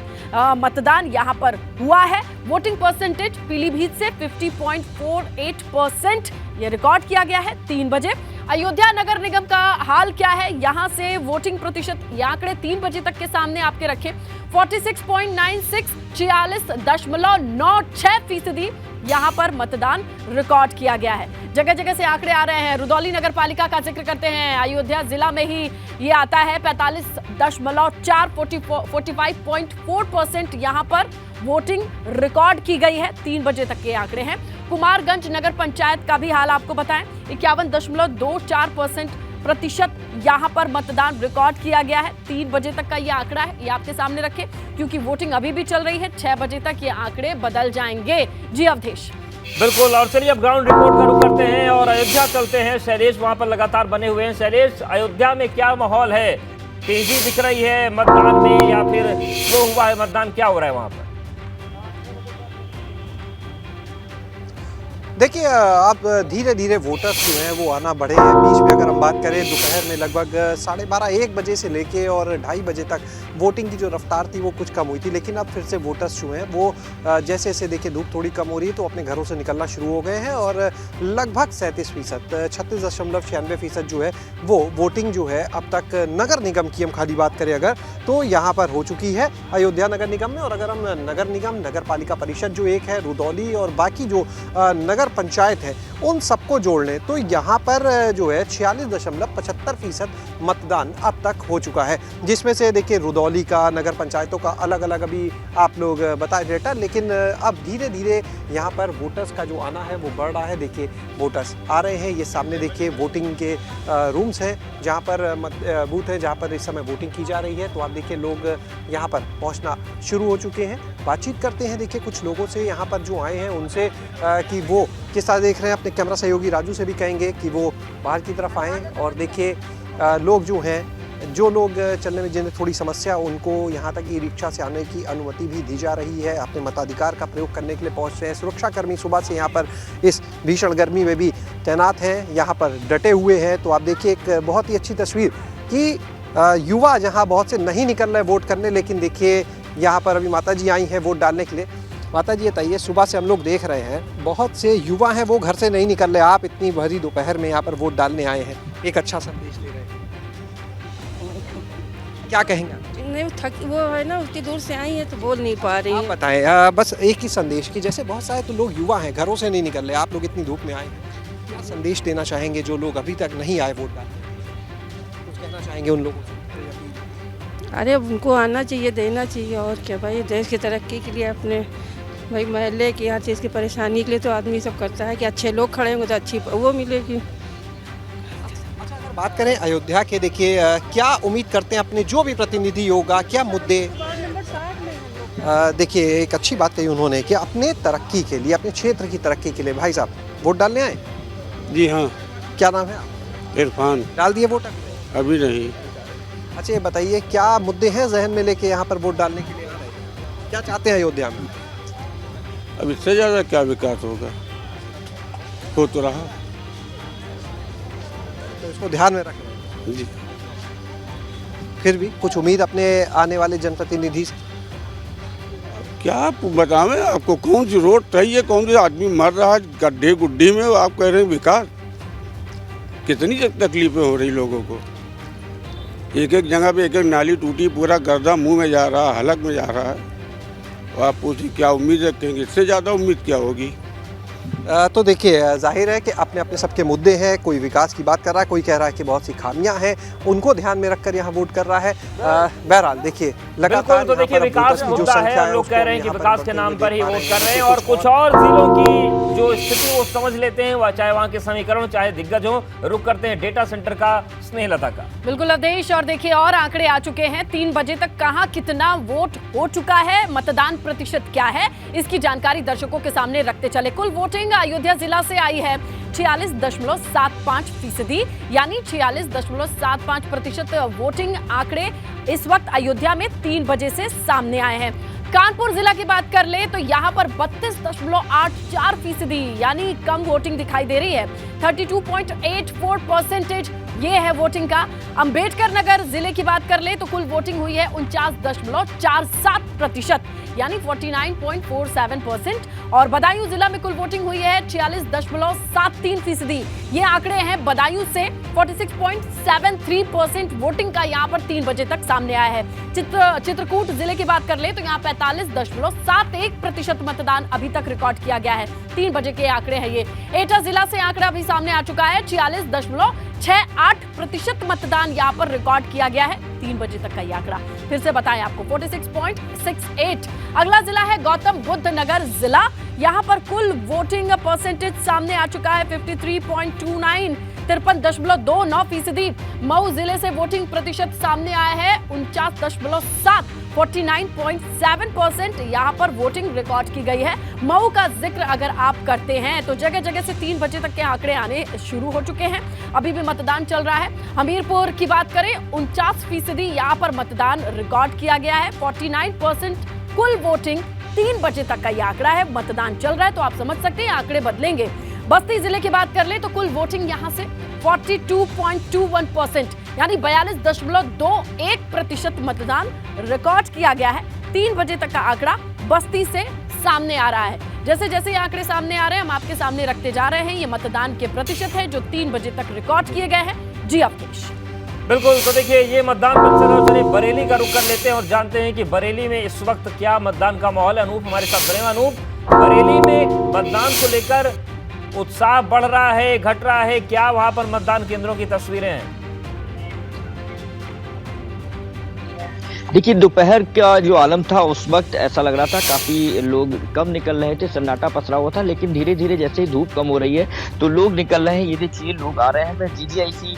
मतदान यहां पर हुआ है। वोटिंग परसेंटेज पीलीभीत से 50.48% ये रिकॉर्ड किया गया है 3 बजे। अयोध्या नगर निगम का हाल क्या है, यहां से वोटिंग प्रतिशत ये आंकड़े 3 बजे तक के सामने आपके रखे। 46.96 46.96% यहां पर मतदान रिकॉर्ड किया गया है। जगह जगह से आंकड़े आ रहे हैं। रुदौली नगर पालिका का जिक्र करते हैं, अयोध्या जिला में ही ये आता है। 45.4% यहां पर वोटिंग रिकॉर्ड की गई है। 3 बजे तक के आंकड़े हैं। कुमारगंज नगर पंचायत का भी हाल आपको बताएं, 51.24% यहां पर मतदान रिकॉर्ड किया गया है। 3 बजे तक का ये आंकड़ा है, ये आपके सामने रखें क्योंकि वोटिंग अभी भी चल रही है। 6 बजे तक ये आंकड़े बदल जाएंगे। जी अवधेश। बिल्कुल, और चलिए अब ग्राउंड रिपोर्ट का रुख करते हैं और अयोध्या चलते हैं। शैलेश वहां पर लगातार बने हुए हैं। शैलेश, अयोध्या में क्या माहौल है? तेजी दिख रही है मतदान में या फिर स्लो हुआ है मतदान, क्या हो रहा है वहां पर? देखिए, अब धीरे धीरे वोटर्स जो हैं वो आना बढ़े हैं। बीच में अगर हम बात करें दोपहर में लगभग 12:30-1 बजे से लेके और 2:30 बजे तक वोटिंग की जो रफ्तार थी वो कुछ कम हुई थी, लेकिन अब फिर से वोटर्स जो हैं वो जैसे जैसे देखिए धूप थोड़ी कम हो रही है तो अपने घरों से निकलना शुरू हो गए हैं और लगभग 37% 36.96% जो है वो वोटिंग जो है अब तक नगर निगम की हम खाली बात करें अगर तो यहाँ पर हो चुकी है अयोध्या नगर निगम में। और अगर हम नगर निगम, नगर पालिका परिषद जो एक है, रुदौली और बाकी जो नगर पंचायत है उन सबको जोड़ लें तो यहाँ पर जो है 46.75% मतदान अब तक हो चुका है, जिसमें से देखिए रुदौली का, नगर पंचायतों का अलग अलग अभी आप लोग बताए डेटा, लेकिन अब धीरे धीरे यहाँ पर वोटर्स का जो आना है वो बढ़ रहा है। देखिए वोटर्स आ रहे हैं, ये सामने देखिए वोटिंग के रूम्स हैं जहाँ पर बूथ है जहाँ पर इस समय वोटिंग की जा रही है। तो आप देखिए लोग यहाँ पर पहुँचना शुरू हो चुके हैं। बातचीत करते हैं देखिए कुछ लोगों से यहाँ पर जो आए हैं उनसे कि वो किस तरह देख रहे हैं। अपने कैमरा सहयोगी राजू से भी कहेंगे कि वो बाहर की तरफ आएँ और देखिए लोग जो हैं, जो लोग चलने में जिन्हें थोड़ी समस्या, उनको यहाँ तक ई रिक्शा से आने की अनुमति भी दी जा रही है। अपने मताधिकार का प्रयोग करने के लिए पहुँच रहे हैं। सुरक्षाकर्मी सुबह से यहाँ पर इस भीषण गर्मी में भी तैनात हैं, यहाँ पर डटे हुए हैं। तो आप देखिए एक बहुत ही अच्छी तस्वीर कि युवा जहाँ बहुत से नहीं निकल रहे वोट करने, लेकिन देखिए यहाँ पर अभी माता जी आई हैं वोट डालने के लिए। माता जी बताइए, सुबह से हम लोग देख रहे हैं बहुत से युवा हैं वो घर से नहीं निकल रहे, आप इतनी भरी दोपहर में यहाँ पर वोट डालने आए हैं, एक अच्छा संदेश दे रहे हैं, क्या कहेंगे? नहीं वो है ना, उतनी दूर से आई है तो बोल नहीं पा रही है। बताएं बस एक ही संदेश कि जैसे बहुत सारे तो लोग युवा हैं घरों से नहीं निकल रहे, आप लोग इतनी धूप में आए हैं, क्या संदेश देना चाहेंगे जो लोग अभी तक नहीं आए वोट डालने? कुछ कहना चाहेंगे उन लोगों से? अरे उनको आना चाहिए, देना चाहिए, और क्या भाई, देश की तरक्की के लिए, अपने भाई महल्ले की हर चीज़ की परेशानी के लिए तो आदमी सब करता है कि अच्छे लोग खड़े होंगे तो अच्छी वो मिलेगी। अच्छा, अगर बात करें अयोध्या के, देखिए क्या उम्मीद करते हैं अपने जो भी प्रतिनिधि होगा, क्या मुद्दे? देखिए एक अच्छी बात कही उन्होंने कि अपने तरक्की के लिए, अपने क्षेत्र की तरक्की के लिए। भाई साहब वोट डालने आए? जी हाँ। क्या नाम है? इरफान। डाल दिए वोट? अभी नहीं। अच्छा ये बताइए क्या मुद्दे हैं जहन में लेके यहाँ पर वोट डालने के लिए आ रहे हैं? क्या चाहते हैं अयोध्या में? अब इससे ज़्यादा क्या विकास होगा, हो तो रहा, तो इसको ध्यान में रख रहे हैं। जी। फिर भी कुछ उम्मीद अपने आने वाले जनप्रतिनिधि से? क्या आप बतावें, आपको कौन सी रोड चाहिए, कौन सा आदमी मर रहा है गड्ढे गुड्ढी में, आप कह रहे हैं विकास? कितनी तकलीफें हो रही लोगों को, एक एक जगह पे एक एक नाली टूटी, पूरा गर्दा मुंह में जा रहा है, हलक में जा रहा है। और आप पूछिए क्या उम्मीद रखेंगे, इससे ज़्यादा उम्मीद क्या होगी? तो देखिए जाहिर है कि अपने अपने सबके मुद्दे हैं। कोई विकास की बात कर रहा है, कोई कह रहा है कि बहुत सी खामियां हैं, उनको ध्यान में रखकर यहाँ वोट कर रहा है। बहरहाल देखिए लगातार तो देखिए विकास मुद्दा है, लोग कह रहे हैं कि विकास के नाम पर ही वोट कर रहे हैं और कुछ और जिलों की जो स्थिति वो समझ लेते हैं, वह चाहे वहाँ के समीकरण चाहे दिग्गज हो। रुक करते हैं डेटा सेंटर का, स्नेहलता का। बिल्कुल अवधेश, और देखिए और आंकड़े आ चुके हैं। 3 बजे तक कहां कितना वोट हो चुका है, मतदान प्रतिशत क्या है, इसकी जानकारी दर्शकों के सामने रखते चले। कुल वोटिंग अयोध्या जिला से आई है 46.75%, यानी 46.75% वोटिंग आंकड़े इस वक्त अयोध्या में 3 बजे से सामने आए हैं। कानपुर जिला की बात कर ले तो यहाँ पर 32.84%, यानी कम वोटिंग दिखाई दे रही है। 32.84% ये है वोटिंग का। अंबेडकर नगर जिले की बात कर ले तो कुल वोटिंग हुई है 49.47%, यानी 49.47%। और बदायूं जिला में कुल वोटिंग हुई है 46.73%। ये आंकड़े हैं बदायूं से। 46.73% वोटिंग का यहाँ पर 3 बजे तक सामने आया है। चित्रकूट जिले की बात कर ले तो यहाँ 45.71% मतदान अभी तक रिकॉर्ड किया गया है। 3 बजे के आंकड़े हैं ये। एटा जिला से आंकड़ा भी सामने आ चुका है। 46.68% मतदान यहाँ पर रिकॉर्ड किया गया है। 3 बजे तक का ये आंकड़ा फिर से बताएं आपको 46.68। अगला जिला है गौतम बुद्ध नगर जिला। यहाँ पर कुल वोटिंग परसेंटेज सामने आ चुका है 53.29, 53.29%। मऊ जिले से वोटिंग प्रतिशत सामने आया है 49.7, 49.7% यहाँ पर वोटिंग रिकॉर्ड की गई है। मऊ का जिक्र अगर आप करते हैं तो जगह जगह से 3 बजे तक के आंकड़े आने शुरू हो चुके हैं। अभी भी मतदान चल रहा है। हमीरपुर की बात करें 49% यहाँ पर मतदान रिकॉर्ड किया गया है। 49% कुल वोटिंग 3 बजे तक का ये आंकड़ा है। मतदान चल रहा है तो आप समझ सकते हैं आंकड़े बदलेंगे। बस्ती जिले की बात कर ले तो कुल वोटिंग यहाँ से 42.21%, यानी 42.21% मतदान रिकॉर्ड किया गया है। 3 बजे तक का आंकड़ा बस्ती से सामने आ रहा है। जैसे जैसे ये आंकड़े सामने आ रहे हैं हम आपके सामने रखते जा रहे हैं। ये मतदान के प्रतिशत है जो 3 बजे तक रिकॉर्ड किए गए हैं। जी अवधेश। बिल्कुल, तो देखिए ये मतदान प्रतिशत है। चलिए बरेली का रुख कर लेते हैं और जानते हैं कि बरेली में इस वक्त क्या मतदान का माहौल है। अनूप हमारे साथ बने। अनूप, बरेली में मतदान को लेकर उत्साह बढ़ रहा है, घट रहा है, क्या वहां पर मतदान केंद्रों की तस्वीरें हैं? देखिए दोपहर का जो आलम था उस वक्त ऐसा लग रहा था काफ़ी लोग कम निकल रहे थे, सन्नाटा पसरा हुआ था। लेकिन धीरे धीरे जैसे ही धूप कम हो रही है तो लोग निकल रहे हैं। ये देखिए लोग आ रहे हैं। मैं GGIC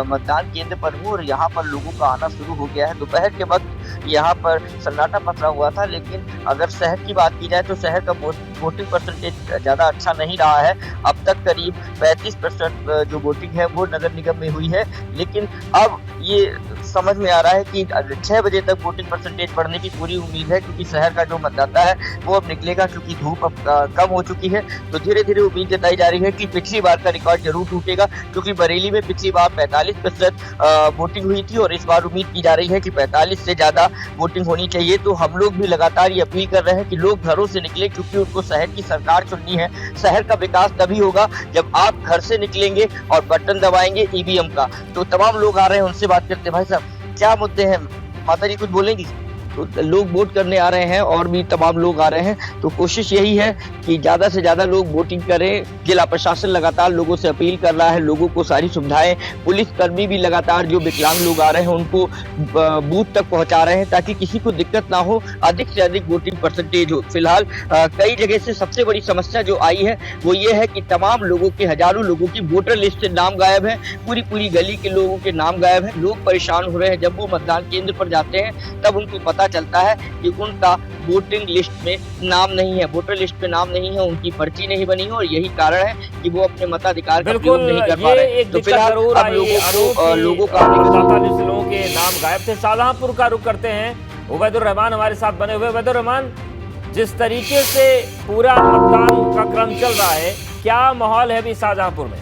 मतदान केंद्र पर हूँ और यहाँ पर लोगों का आना शुरू हो गया है। दोपहर के वक्त यहाँ पर सन्नाटा पसरा हुआ था, लेकिन अगर शहर की बात की जाए तो शहर का वोटिंग परसेंटेज ज़्यादा अच्छा नहीं रहा है। अब तक करीब 35% जो वोटिंग है वो नगर निगम में हुई है। लेकिन अब ये समझ में आ रहा है कि 6 बजे तक वोटिंग परसेंटेज बढ़ने की पूरी उम्मीद है, क्योंकि शहर का जो मतदाता है वो अब निकलेगा, क्योंकि धूप अब कम हो चुकी है। तो धीरे धीरे उम्मीद जताई जा रही है कि पिछली बार का रिकॉर्ड जरूर टूटेगा, क्योंकि बरेली में पिछली बार 45% वोटिंग हुई थी और इस बार उम्मीद की जा रही है कि 45 से ज्यादा वोटिंग होनी चाहिए। तो हम लोग भी लगातार ये अपील कर रहे हैं कि लोग घरों से निकले, क्योंकि उनको शहर की सरकार चुननी है। शहर का विकास तभी होगा जब आप घर से निकलेंगे और बटन दबाएंगे EVM का। तो तमाम लोग आ रहे हैं, उनसे बात करते हैं। भाई साहब क्या मुद्दे हैं? माता जी कुछ बोलेंगी? तो लोग वोट करने आ रहे हैं और भी तमाम लोग आ रहे हैं। तो कोशिश यही है कि ज़्यादा से ज़्यादा लोग वोटिंग करें। जिला प्रशासन लगातार लोगों से अपील कर रहा है, लोगों को सारी सुविधाएं, पुलिसकर्मी भी लगातार जो विकलांग लोग आ रहे हैं उनको बूथ तक पहुंचा रहे हैं ताकि किसी को दिक्कत ना हो, अधिक से अधिक वोटिंग परसेंटेज हो। फिलहाल कई जगह से सबसे बड़ी समस्या जो आई है वो ये है कि तमाम लोगों के, हजारों लोगों की वोटर लिस्ट से नाम गायब है। पूरी गली के लोगों के नाम गायब है। लोग परेशान हो रहे हैं। जब वो मतदान केंद्र पर जाते हैं तब उनको पता चलता है कि उनका वोटिंग लिस्ट में नाम नहीं है, वोटर लिस्ट में नाम नहीं है, उनकी पर्ची नहीं बनी है और यही कारण है कि वो अपने मताधिकार का प्रयोग नहीं कर पा रहे। तो फिलहाल अब लोगों का 47 जिलों के नाम गायब थे। शाहजहांपुर का रुख करते हैं। उबैदुर रहमान हमारे साथ बने हुए। उबैदुर रहमान, जिस तरीके से पूरा मतदान का क्रम चल रहा है, क्या माहौल है अभी शाहजहांपुर में?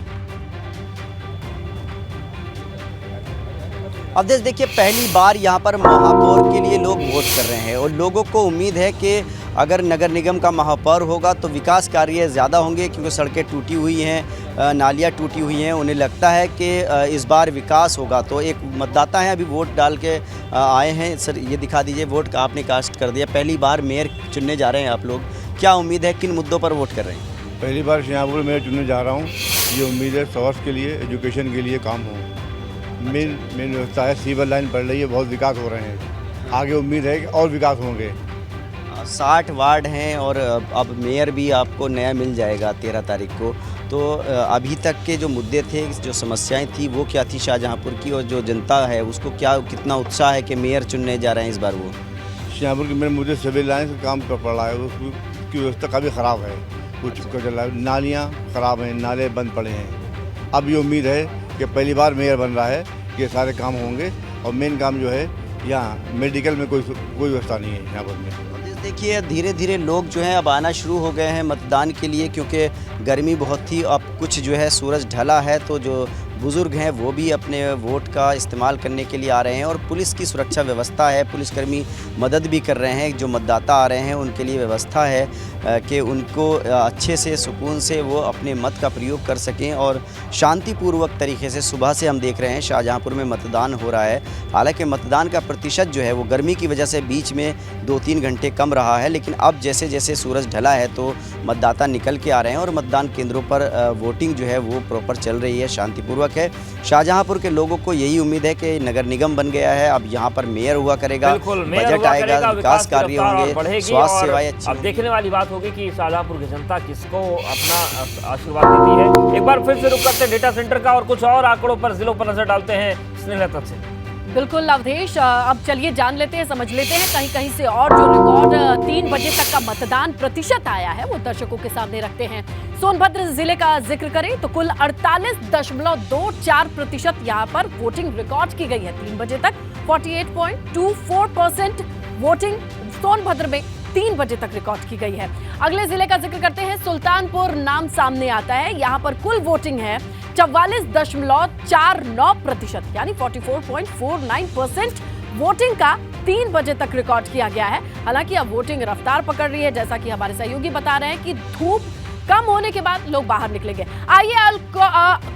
अब देखिए पहली बार यहाँ पर महापौर के लिए लोग वोट कर रहे हैं और लोगों को उम्मीद है कि अगर नगर निगम का महापौर होगा तो विकास कार्य ज़्यादा होंगे, क्योंकि सड़कें टूटी हुई हैं, नालियाँ टूटी हुई हैं। उन्हें लगता है कि इस बार विकास होगा। तो एक मतदाता हैं, अभी वोट डाल के आए हैं। सर ये दिखा दीजिए, वोट आपने कास्ट कर दिया, पहली बार मेयर चुनने जा रहे हैं आप लोग। क्या उम्मीद है, किन मुद्दों पर वोट कर रहे हैं? पहली बार शाहजहाँपुर में चुनने जा रहा हूँ। ये उम्मीद है स्वास्थ्य के लिए, एजुकेशन के लिए काम हो। मेन व्यवस्था है, सिविल लाइन बढ़ रही है, बहुत विकास हो रहे हैं। आगे उम्मीद है कि और विकास होंगे। 60 वार्ड हैं और अब मेयर भी आपको नया मिल जाएगा 13 तारीख को। तो अभी तक के जो मुद्दे थे, जो समस्याएं थी, वो क्या थी शाहजहाँपुर की, और जो जनता है उसको कितना उत्साह है कि मेयर चुनने जा रहे हैं इस बार वो? शाहजहाँपुर के मेरे मुझे सिविल लाइन का काम कर पड़ रहा है, उसकी व्यवस्था काफ़ी ख़राब है। कुछ चल रहा है, नालियाँ ख़राब हैं, नाले बंद पड़े हैं। अब ये उम्मीद है कि पहली बार मेयर बन रहा है, ये सारे काम होंगे। और मेन काम जो है, यहाँ मेडिकल में कोई व्यवस्था नहीं है यहाँ पर में। देखिए धीरे धीरे लोग जो हैं अब आना शुरू हो गए हैं मतदान के लिए, क्योंकि गर्मी बहुत थी। अब कुछ जो है सूरज ढला है, तो जो बुज़ुर्ग हैं वो भी अपने वोट का इस्तेमाल करने के लिए आ रहे हैं। और पुलिस की सुरक्षा व्यवस्था है, पुलिसकर्मी मदद भी कर रहे हैं। जो मतदाता आ रहे हैं उनके लिए व्यवस्था है कि उनको अच्छे से सुकून से वो अपने मत का प्रयोग कर सकें और शांतिपूर्वक तरीके से। सुबह से हम देख रहे हैं शाहजहाँपुर में मतदान हो रहा है। हालांकि मतदान का प्रतिशत जो है वो गर्मी की वजह से बीच में 2-3 घंटे कम रहा है, लेकिन अब जैसे जैसे सूरज ढला है तो मतदाता निकल के आ रहे हैं और मतदान केंद्रों पर वोटिंग जो है वो प्रॉपर चल रही है, शांतिपूर्वक है। शाहजहाँपुर के लोगों को यही उम्मीद है कि नगर निगम बन गया है, अब यहाँ पर मेयर हुआ करेगा, बजट आएगा, विकास कार्य होंगे, स्वास्थ्य सेवाएं अच्छी। अब देखने वाली बात होगी कि शाहजहाँपुर की जनता किसको अपना आशीर्वाद देती है। एक बार फिर से रुक करते हैं डेटा सेंटर का और कुछ और आंकड़ों पर, जिलों पर नजर डालते हैं स्नेहलता से। बिल्कुल अवधेश, अब चलिए जान लेते हैं, समझ लेते हैं कहीं कहीं से और जो रिकॉर्ड 3 बजे तक का मतदान प्रतिशत आया है वो दर्शकों के सामने रखते हैं। सोनभद्र जिले का जिक्र करें तो कुल 48.24% यहाँ पर वोटिंग रिकॉर्ड की गई है। 3 बजे तक 48.24% वोटिंग सोनभद्र में 3 बजे तक रिकॉर्ड की गई है। अगले जिले का जिक्र करते हैं, सुल्तानपुर नाम सामने आता है। यहाँ पर कुल वोटिंग है 44.49%, यानी 44.49% वोटिंग का 3 बजे तक रिकॉर्ड किया गया है। हालांकि अब वोटिंग रफ्तार पकड़ रही है, जैसा कि हमारे सहयोगी बता रहे हैं कि धूप कम होने के बाद लोग बाहर निकलेंगे। आइए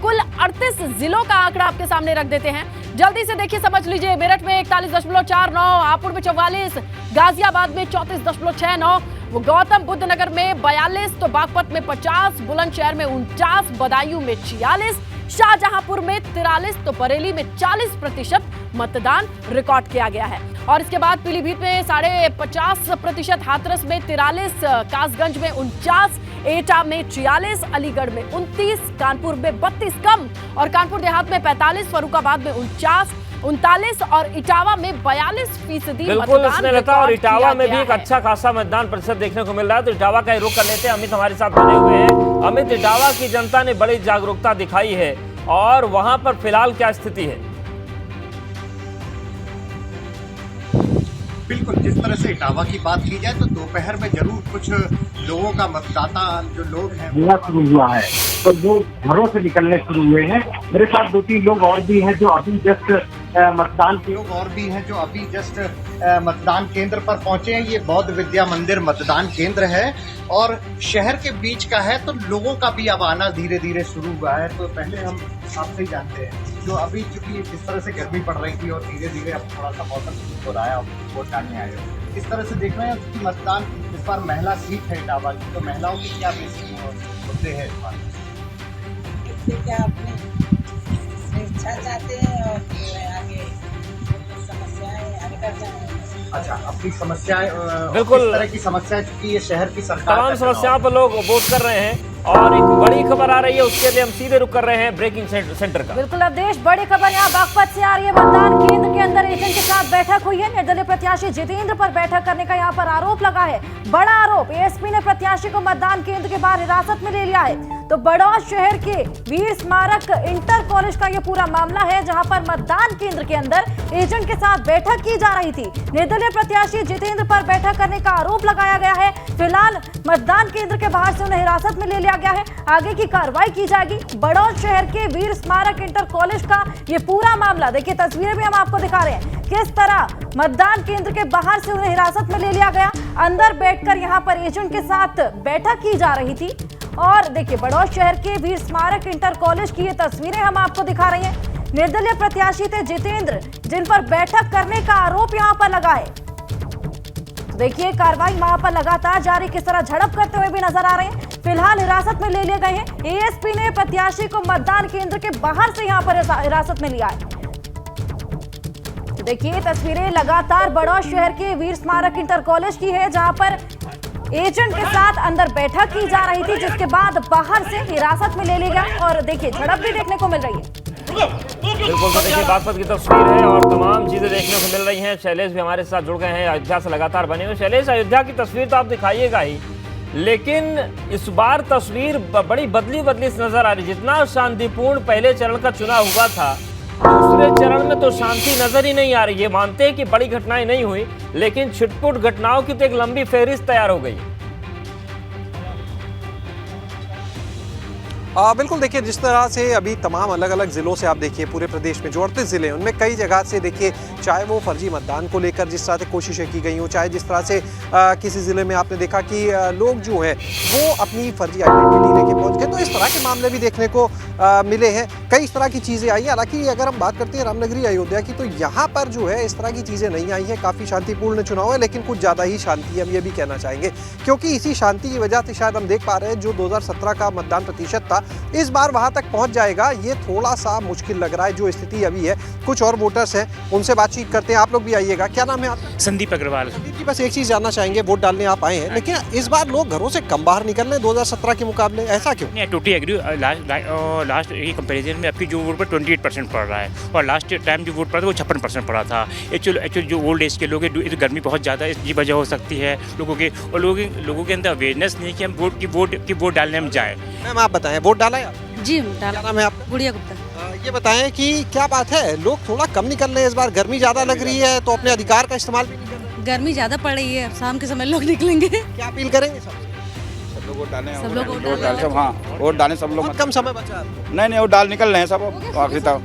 कुल 38 जिलों का आंकड़ा आपके सामने रख देते हैं, जल्दी से देखिए, समझ लीजिए। मेरठ में 41.49, हापुड़ में 44, गाजियाबाद में 34.69, गौतम बुद्ध नगर में 42, तो बागपत में 50, बुलंदशहर में 49, बदायूं में 46, शाहजहांपुर में 43, तो बरेली में 40% मतदान रिकॉर्ड किया गया है। और इसके बाद पीलीभीत में 50.5%, हाथरस में 43, कासगंज में 49, एटा में 46, अलीगढ़ में 29, कानपुर में 32 कम, और कानपुर देहात में 45, फर्रुखाबाद में 39 और इटावा में 42% मतदान। और इटावा में भी एक अच्छा खासा मतदान प्रतिशत देखने को मिल रहा है, तो इटावा का रुख कर लेते हैं। अमित हमारे साथ बने हुए हैं। अमित, इटावा की जनता ने बड़ी जागरूकता दिखाई है और वहां पर फिलहाल क्या स्थिति है? बिल्कुल, जिस तरह से इटावा की बात की जाए तो दोपहर में जरूर कुछ लोगों का मतदाता जो लोग हैं हुआ शुरू हुआ है, तो लोग घरों से निकलने शुरू हुए हैं। मेरे साथ 2-3 लोग और भी हैं जो अभी जस्ट मतदान केंद्र पर पहुंचे हैं। ये बौद्ध विद्या मंदिर मतदान केंद्र है और शहर के बीच का है, तो लोगों का भी अब आना धीरे धीरे शुरू हुआ है। तो पहले हम आपसे ही जानते हैं, जो अभी चूंकि जिस तरह से गर्मी पड़ रही थी और धीरे धीरे अब थोड़ा सा मौसम ठीक हो रहा है, अब वोट डालने आए हो, किस तरह से देख रहे हैं कि मतदान इस बार महिला सीट है इटावा की, तो महिलाओं की क्या बेसिक मुद्दे हैं इस बार? क्या अपनी स्वेच्छा चाहते हैं और आगे समस्याएं हल कर जाएं। अच्छा, अपनी समस्याएं, बिल्कुल इस तरह की समस्याएं, चूंकि ये शहर की सरकार तमाम समस्याओं पर लोग वोट कर रहे हैं और एक बड़ी खबर आ रही है, उसके लिए हम सीधे रुक कर रहे हैं ब्रेकिंग सेंटर का। बिल्कुल अवधेश, बड़ी खबर यहाँ बागपत से आ रही है। मतदान केंद्र के अंदर एजेंट के साथ बैठक हुई है। निर्दलीय प्रत्याशी जितेंद्र पर बैठक करने का यहाँ पर आरोप लगा है। बड़ा आरोप, एएसपी ने प्रत्याशी को मतदान केंद्र के बाहर हिरासत में ले लिया है। तो बड़ौद शहर के वीर स्मारक इंटर कॉलेज का ये पूरा मामला है, जहां पर मतदान केंद्र के अंदर एजेंट के साथ बैठक की जा रही थी। निर्दलीय प्रत्याशी जितेंद्र पर बैठक करने का आरोप लगाया गया है। फिलहाल मतदान केंद्र के बाहर से उन्हें हिरासत में ले लिया गया है। आगे की कार्रवाई की जाएगी। बड़ौद शहर के वीर स्मारक इंटर कॉलेज का ये पूरा मामला, देखिए तस्वीरें भी हम आपको दिखा रहे हैं, किस तरह मतदान केंद्र के बाहर से उन्हें हिरासत में ले लिया गया। अंदर बैठकर यहाँ पर एजेंट के साथ बैठक की जा रही थी। और देखिए बड़ौद शहर के वीर स्मारक इंटर कॉलेज की ये तस्वीरें हम आपको दिखा रहे हैं। निर्दलीय प्रत्याशी थे जितेंद्र, जिन पर बैठक करने का आरोप यहाँ पर लगा है। देखिए कार्रवाई वहां पर लगातार जारी, किस तरह झड़प करते हुए भी नजर आ रहे हैं। फिलहाल हिरासत में ले लिए गए हैं। एएसपी ने प्रत्याशी को मतदान केंद्र के बाहर से यहां पर हिरासत में लिया है। देखिए तस्वीरें लगातार बड़ौद शहर के वीर स्मारक इंटर कॉलेज की है, जहां पर एजेंट के साथ अंदर बैठक की जा रही थी, जिसके बाद बाहर से हिरासत में ले लिया गया और देखिए झड़प भी देखने को मिल रही है। बिल्कुल, तो देखिए बागपत की तस्वीर है और तमाम चीजें देखने को मिल रही हैं। शैलेश भी हमारे साथ जुड़ गए हैं, अयोध्या से लगातार बने हुए। शैलेश, अयोध्या की तस्वीर तो आप दिखाइएगा ही, लेकिन इस बार तस्वीर बड़ी बदली नजर आ रही। जितना शांतिपूर्ण पहले चरण का चुनाव हुआ था, दूसरे चरण में तो शांति नजर ही नहीं आ रही। ये मानते हैं कि बड़ी घटनाएं नहीं हुई, लेकिन छिटपुट घटनाओं की तो एक लंबी फहरिस्त तैयार हो गई। बिल्कुल, देखिए जिस तरह से अभी तमाम अलग अलग ज़िलों से आप देखिए पूरे प्रदेश में जो 38 ज़िले हैं उनमें कई जगह से देखिए, चाहे वो फर्जी मतदान को लेकर जिस तरह से कोशिशें की गई हो, चाहे जिस तरह से किसी ज़िले में आपने देखा कि लोग जो है वो अपनी फर्जी आइडेंटिटी लेके पहुंच गए, तो इस तरह के मामले भी देखने को मिले हैं। कई इस तरह की चीज़ें आई हैं। हालांकि अगर हम बात करते हैं रामनगरी अयोध्या की, तो यहाँ पर जो है इस तरह की चीज़ें नहीं आई हैं। काफ़ी शांतिपूर्ण चुनाव है, लेकिन कुछ ज़्यादा ही शांति हम ये भी कहना चाहेंगे, क्योंकि इसी शांति की वजह से शायद हम देख पा रहे हैं जो 2017 का मतदान प्रतिशत था, इस बार वहां तक पहुंच जाएगा ये थोड़ा सा मुश्किल लग रहा है। जो स्थिति अभी है, कुछ और वोटर्स हैं, उनसे बातचीत करते हैं। आप लोग भी आइएगा। क्या नाम है आपका? संदीप अग्रवाल। संदीप जी, बस एक चीज़ जानना चाहेंगे, वोट डालने आप आए हैं, लेकिन इस बार लोग घरों से कम बाहर निकल रहे हैं 2017 के मुकाबले, ऐसा क्यों? नहीं, टोटली एग्री। लास्ट कंपैरिजन में आपकी जो वोट पर 28% पड़ रहा है, और लास्ट टाइम जो वोट पड़ा था वो 56% पड़ा था। एक्चुअली जो ओल्ड एज के लोग हैं, गर्मी बहुत ज़्यादा इसकी वजह हो सकती है लोगों के, और लोगों के अंदर अवेयरनेस नहीं कि हम वोट डालने हम जाएँ। मैम आप बताएं, वोट डाला है? जी, क्या नाम है आपका? गुड़िया गुप्ता। ये बताएं कि क्या बात है, लोग थोड़ा कम निकल रहे हैं इस बार, गर्मी ज़्यादा लग रही है, तो अपने अधिकार का इस्तेमाल भी नहीं कर रहे? गर्मी ज़्यादा पड़ रही है, शाम के समय लोग निकलेंगे। क्या अपील करेंगे? सब लोग वोट डालें, सब लोग वोट सब, हाँ वोट डालें सब लोग। बहुत कम समय बचा है। नहीं, वो डाल निकल रहे हैं सब आखिरी तक।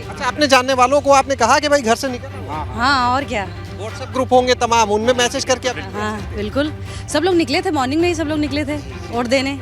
अच्छा, अपने जानने वालों को आपने कहा कि भाई घर से निकल? हाँ, और क्या, व्हाट्सएप ग्रुप होंगे तमाम, उनमें मैसेज करके? हाँ बिल्कुल, सब लोग निकले थे, मॉर्निंग में ही सब लोग निकले थे वोट देने।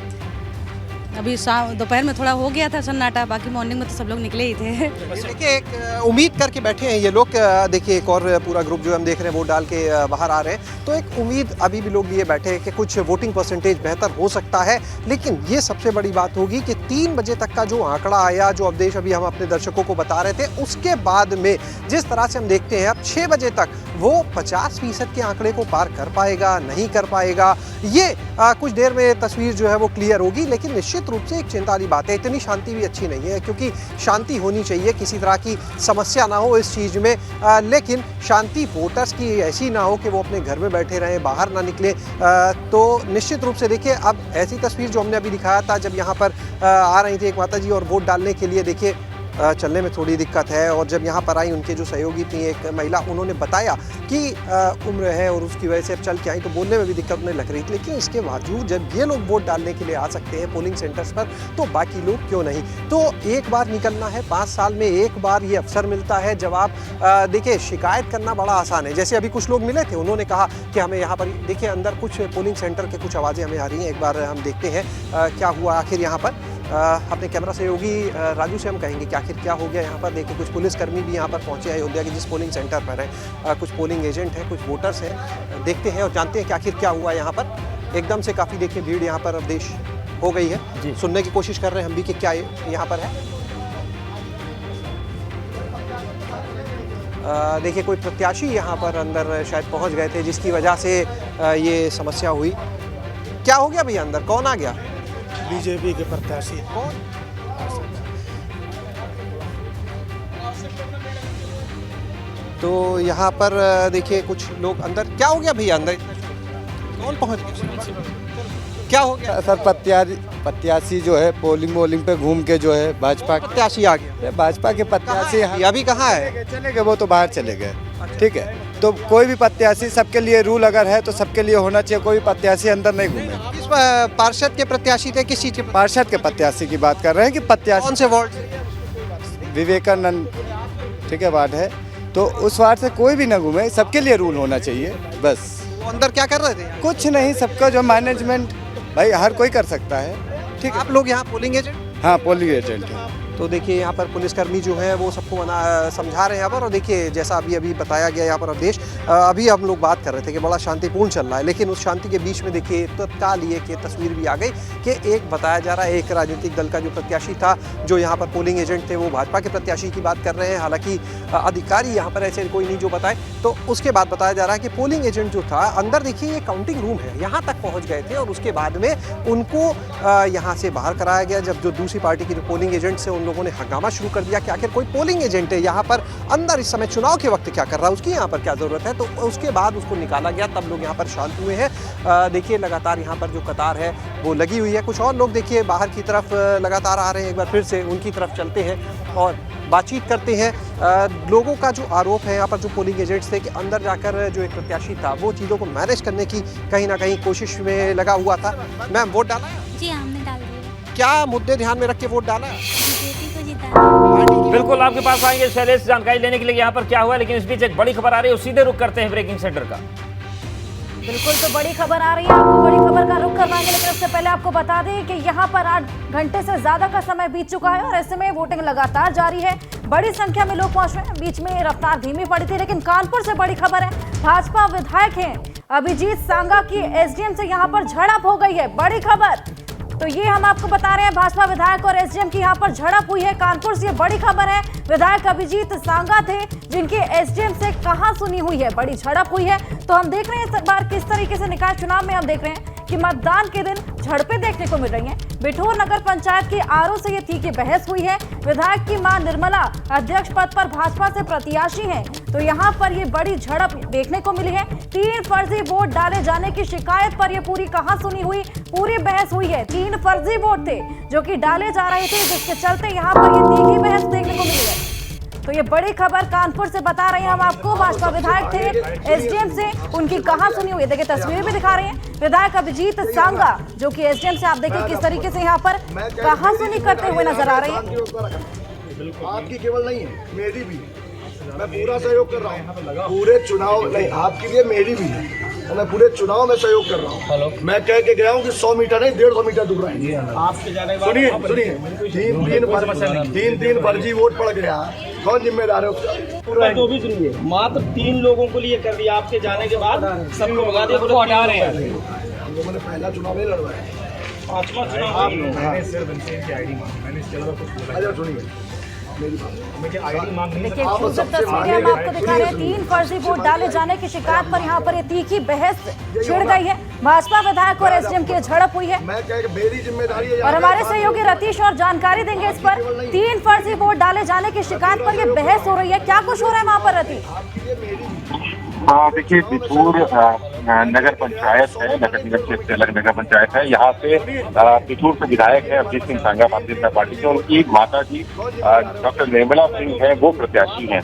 अभी शाम दोपहर में थोड़ा हो गया था सन्नाटा, बाकी मॉर्निंग में तो सब लोग निकले ही थे। देखिए एक उम्मीद करके बैठे हैं ये लोग। देखिए एक और पूरा ग्रुप जो हम देख रहे हैं वोट डाल के बाहर आ रहे हैं, तो एक उम्मीद अभी भी लोग लिए बैठे हैं कि कुछ वोटिंग परसेंटेज बेहतर हो सकता है। लेकिन ये सबसे बड़ी बात होगी कि 3 बजे तक का जो आंकड़ा आया, जो अवधेश अभी हम अपने दर्शकों को बता रहे थे, उसके बाद में जिस तरह से हम देखते हैं अब 6 बजे तक वो 50% के आंकड़े को पार कर पाएगा, नहीं कर पाएगा, ये कुछ देर में तस्वीर जो है वो क्लियर होगी। लेकिन निश्चित रूप से एक चिंता वाली बात है, इतनी शांति भी अच्छी नहीं है, क्योंकि शांति होनी चाहिए, किसी तरह की समस्या ना हो इस चीज़ में। लेकिन शांति वोटर्स की ऐसी ना हो कि वो अपने घर में बैठे रहें, बाहर ना निकले। तो निश्चित रूप से देखिए अब ऐसी तस्वीर जो हमने अभी दिखाया था, जब यहाँ पर आ रही थी एक माता जी और वोट डालने के लिए, देखिए चलने में थोड़ी दिक्कत है, और जब यहाँ पर आई उनके जो सहयोगी थी एक महिला, उन्होंने बताया कि उम्र है और उसकी वजह से अब चल के आई, तो बोलने में भी दिक्कत उन्हें लग रही थी। लेकिन इसके बावजूद जब ये लोग वोट डालने के लिए आ सकते हैं पोलिंग सेंटर्स पर, तो बाकी लोग क्यों नहीं? तो एक बार निकलना है, 5 साल में एक बार ये अवसर मिलता है जब आप देखिए शिकायत करना बड़ा आसान है। जैसे अभी कुछ लोग मिले थे, उन्होंने कहा कि हमें यहाँ पर देखिए अंदर कुछ पोलिंग सेंटर के कुछ आवाज़ें हमें आ रही हैं, एक बार हम देखते हैं क्या हुआ आखिर यहाँ पर। अपने कैमरा सहयोगी राजू से हम कहेंगे कि आखिर क्या हो गया यहाँ पर। देखिए कुछ पुलिसकर्मी भी यहाँ पर पहुँचे हैं अयोध्या के जिस पोलिंग सेंटर पर है, कुछ पोलिंग एजेंट हैं, कुछ वोटर्स हैं। देखते हैं और जानते हैं कि आखिर क्या हुआ यहाँ पर। एकदम से काफ़ी देखिए भीड़ यहाँ पर अवधेश हो गई है। सुनने की कोशिश कर रहे हैं हम भी कि क्या यहाँ पर है। देखिए कोई प्रत्याशी यहाँ पर अंदर शायद पहुँच गए थे, जिसकी वजह से ये समस्या हुई। क्या हो गया भैया, अंदर कौन आ गया? बीजेपी के प्रत्याशी। कौन? तो यहाँ पर देखिए कुछ लोग अंदर, क्या हो गया भैया अंदर, कौन पहुँच गया, क्या हो गया? सर प्रत्याशी जो है पोलिंग पे घूम के जो है भाजपा प्रत्याशी आ गया। भाजपा के प्रत्याशी अभी कहाँ है? चले गए, वो तो बाहर चले गए। ठीक है, तो कोई भी प्रत्याशी, सबके लिए रूल अगर है तो सबके लिए होना चाहिए, कोई प्रत्याशी अंदर नहीं घूमे। किस पार्षद के प्रत्याशी थे, किस चीज के? पार्षद के प्रत्याशी की बात कर रहे हैं कि प्रत्याशी कौन से वार्ड? विवेकानंद, ठीक है, वार्ड है, तो उस वार्ड से कोई भी ना घूमे, सबके लिए रूल होना चाहिए बस। वो अंदर क्या कर रहे थे? कुछ नहीं, सबका जो मैनेजमेंट भाई हर कोई कर सकता है। ठीक है, आप लोग यहाँ पोलिंग एजेंट? हाँ पोलिंग एजेंट है। तो देखिए यहाँ पर पुलिसकर्मी जो है वो सबको समझा रहे हैं यहाँ पर। और देखिए जैसा अभी बताया गया यहाँ पर अवधेश, अभी हम लोग बात कर रहे थे कि बड़ा शांतिपूर्ण चल रहा है, लेकिन उस शांति के बीच में देखिए तत्काल ये कि तस्वीर भी आ गई कि एक बताया जा रहा है एक राजनीतिक दल का जो प्रत्याशी था, जो यहाँ पर पोलिंग एजेंट थे, वो भाजपा के प्रत्याशी की बात कर रहे हैं। हालांकि अधिकारी यहाँ पर ऐसे कोई नहीं जो बताए। तो उसके बाद बताया जा रहा है कि पोलिंग एजेंट जो था अंदर देखिए ये काउंटिंग रूम है, यहाँ तक पहुँच गए थे और उसके बाद में उनको यहाँ से बाहर कराया गया। जब जो दूसरी पार्टी के जो पोलिंग एजेंट से उन लोगों ने हंगामा शुरू कर दिया कि आखिर कोई पोलिंग एजेंट है यहाँ पर अंदर इस समय चुनाव के वक्त क्या कर रहा है, उसकी यहाँ पर क्या ज़रूरत है। तो उसके बाद उसको निकाला गया, तब लोग यहाँ पर शांत हुए हैं। देखिए लगातार यहाँ पर जो कतार है वो लगी हुई है। कुछ और लोग देखिए बाहर की तरफ लगातार आ रहे हैं, एक बार फिर से उनकी तरफ चलते हैं और बातचीत करते हैं। लोगों का जो आरोप है यहाँ पर जो पोलिंग एजेंट्स थे कि अंदर जाकर जो एक प्रत्याशी था वो चीज़ों को मैनेज करने की कहीं ना कहीं कोशिश में लगा हुआ था। मैम वोट डाला? जी हमने डाल दिया। क्या मुद्दे ध्यान में रख के वोट डाला? बीजेपी को जिताना। बिल्कुल आपके पास आएंगे शैलेश जानकारी लेने के लिए यहाँ पर क्या हुआ, लेकिन इस बीच एक बड़ी खबर आ रही है, सीधे रुक करते हैं ब्रेकिंग सेंटर का। बिल्कुल, तो बड़ी खबर आ रही है, आपको बड़ी खबर का रुख करवाएंगे, लेकिन उससे पहले आपको बता दें कि यहाँ पर 8 घंटे से ज्यादा का समय बीत चुका है और ऐसे में वोटिंग लगातार जारी है। बड़ी संख्या में लोग पहुंच रहे हैं, बीच में रफ्तार धीमी पड़ी थी, लेकिन कानपुर से बड़ी खबर है। भाजपा विधायक हैं अभिजीत सांगा की एसडीएम से यहाँ पर झड़प हो गई है, बड़ी खबर। तो ये हम आपको बता रहे हैं, भाजपा विधायक और एसडीएम की यहाँ पर झड़प हुई है। कानपुर से बड़ी खबर है, विधायक अभिजीत सांगा थे जिनके एसडीएम से कहां सुनी हुई है, बड़ी झड़प हुई है। तो हम देख रहे हैं इस बार किस तरीके से निकाय चुनाव में हम देख रहे हैं कि मतदान के दिन झड़पें देखने को मिल रही हैं। बिठूर नगर पंचायत की आरओ से ये तीखी बहस हुई है। विधायक की मां निर्मला अध्यक्ष पद पर भाजपा से प्रत्याशी हैं, तो यहाँ पर ये बड़ी झड़प देखने को मिली है। 3 फर्जी वोट डाले जाने की शिकायत पर ये पूरी कहां सुनी हुई, पूरी बहस हुई है। 3 फर्जी वोट थे जो कि डाले जा रहे थे, जिसके चलते यहाँ पर ये तीखी बहस देखने को मिली है। तो ये बड़ी खबर कानपुर से बता रहे हैं हम आपको। भाजपा विधायक थे एसडीएम से, उनकी कहां सुनी हुई है, देखिए तस्वीरें भी दिखा रहे हैं। विधायक अभिजीत सांगा जो कि एसडीएम से, आप देखिए किस तरीके से यहाँ पर कहां सुनी करते हुए नजर आ रहे हैं। आपकी केवल नहीं है, मेरी भी, मैं पूरा सहयोग कर रहा हूँ पूरे चुनाव, नहीं आपके लिए मेरी भी है, मैं पूरे चुनाव में सहयोग कर रहा हूँ। मैं कह के गया हूँ कि 100 मीटर नहीं 150 मीटर दूर रहेंगे। सुनिए 3 फर्जी वोट पड़ गया, कौन जिम्मेदार है उसका? तो भी सुनिए, मात्र 3 लोगों को लिए कर दिया, आपके जाने के बाद सबको भगा दिया, उसको हटा रहे हैं। हम लोगों ने पहला चुनाव नहीं लड़वाया, 5वां चुनाव। मैंने सिर्फ इनसे इनकी आईडी मांगी, मैंने इसके अलावा कुछ। अच्छा सुनिए देखिए खूबसूरत तस्वीरें हम आपको दिखा रहे हैं। 3 फर्जी वोट डाले जाने की शिकायत पर यहाँ पर ये तीखी बहस छिड़ गई है। भाजपा विधायक और एसडीएम की झड़प हुई है और हमारे सहयोगी रतीश और जानकारी देंगे इस पर। 3 फर्जी वोट डाले जाने की शिकायत पर ये बहस हो रही है, क्या कुछ हो रहा है वहाँ पर रतीश? देखिए बिठूर नगर पंचायत है, नगर निगम से अलग नगर पंचायत है। यहाँ से बिठूर से विधायक है अभिजीत सिंह सांगा भारतीय जनता पार्टी के, उनकी माता जी डॉक्टर निर्मला सिंह है, वो प्रत्याशी हैं।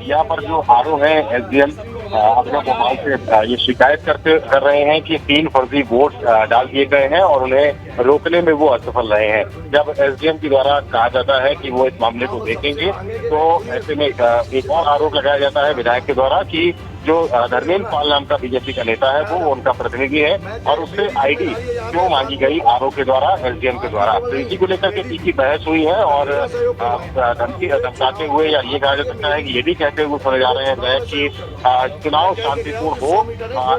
यहाँ पर जो आरओ है एसडीएम अपने मोबाइल से ये शिकायत कर रहे हैं कि 3 फर्जी वोट डाल दिए गए हैं और उन्हें रोकने में वो असफल रहे हैं। जब एसडीएम के द्वारा कहा जाता है कि वो इस मामले को देखेंगे, तो ऐसे में एक और आरोप लगाया जाता है विधायक के द्वारा कि जो धर्मेंद्र पाल नाम का बीजेपी का नेता है वो उनका प्रतिनिधि है और उससे आईडी क्यों मांगी गई आरोप के द्वारा, एसडीएम के द्वारा। तो इसी को लेकर के तीखी बहस हुई है और धमकी धमकाते हुए या ये कहा जा सकता है कि ये भी कहते हुए सुने जा रहे हैं कि चुनाव शांतिपूर्ण हो,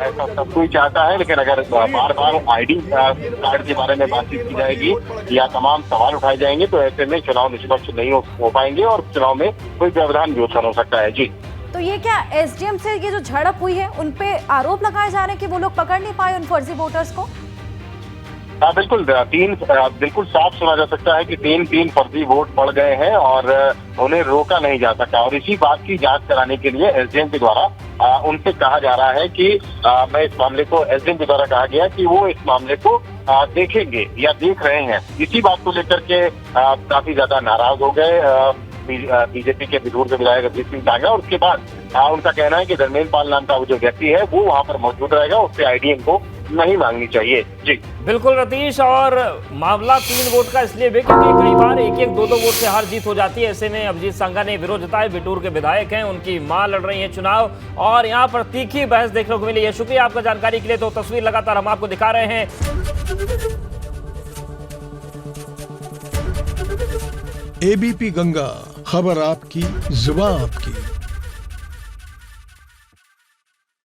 ऐसा सब कोई चाहता है, लेकिन अगर बार बार आईडी कार्ड के बारे में बातचीत की जाएगी या तमाम सवाल उठाए जाएंगे तो ऐसे में चुनाव निष्पक्ष नहीं हो पाएंगे और चुनाव में कोई व्यवधान भी उत्पन्न हो सकता है। जी, तो ये क्या एसडीएम से ये जो झड़प हुई है उन पे आरोप लगाए जा रहे हैं कि वो लोग पकड़ नहीं पाए उन फर्जी वोटर्स को? बिल्कुल, बिल्कुल साफ सुना जा सकता है कि 3 फर्जी वोट पड़ गए हैं और उन्हें रोका नहीं जा सकता। और इसी बात की जांच कराने के लिए एसडीएम के द्वारा उनसे कहा जा रहा है कि मैं इस मामले को, एसडीएम के द्वारा कहा गया कि वो इस मामले को देखेंगे या देख रहे हैं। इसी बात को लेकर के काफी ज्यादा नाराज हो गए बीजेपी के बिठूर के विधायक अभिजीत सिंह सांगा। और उसके बाद उनका कहना है कि धर्मेंद्र पाल नाम का वो जो व्यक्ति है वो वहाँ पर मौजूद रहेगा, उससे आईडी इनको नहीं मांगनी चाहिए। जी बिल्कुल रतीश, और मामला 3 वोट का इसलिए भी क्योंकि कई बार 1-1, 2-2 वोट से हार जीत हो जाती है। ऐसे में अभिजीत सांगा ने विरोध जताया, बिठूर के विधायक हैं, उनकी मां लड़ रही है चुनाव और यहाँ पर तीखी बहस देखने को मिली है। शुक्रिया आपका जानकारी के लिए। तो तस्वीर लगातार हम आपको दिखा रहे हैं। एबीपी गंगा, खबर आपकी, जुबान आपकी।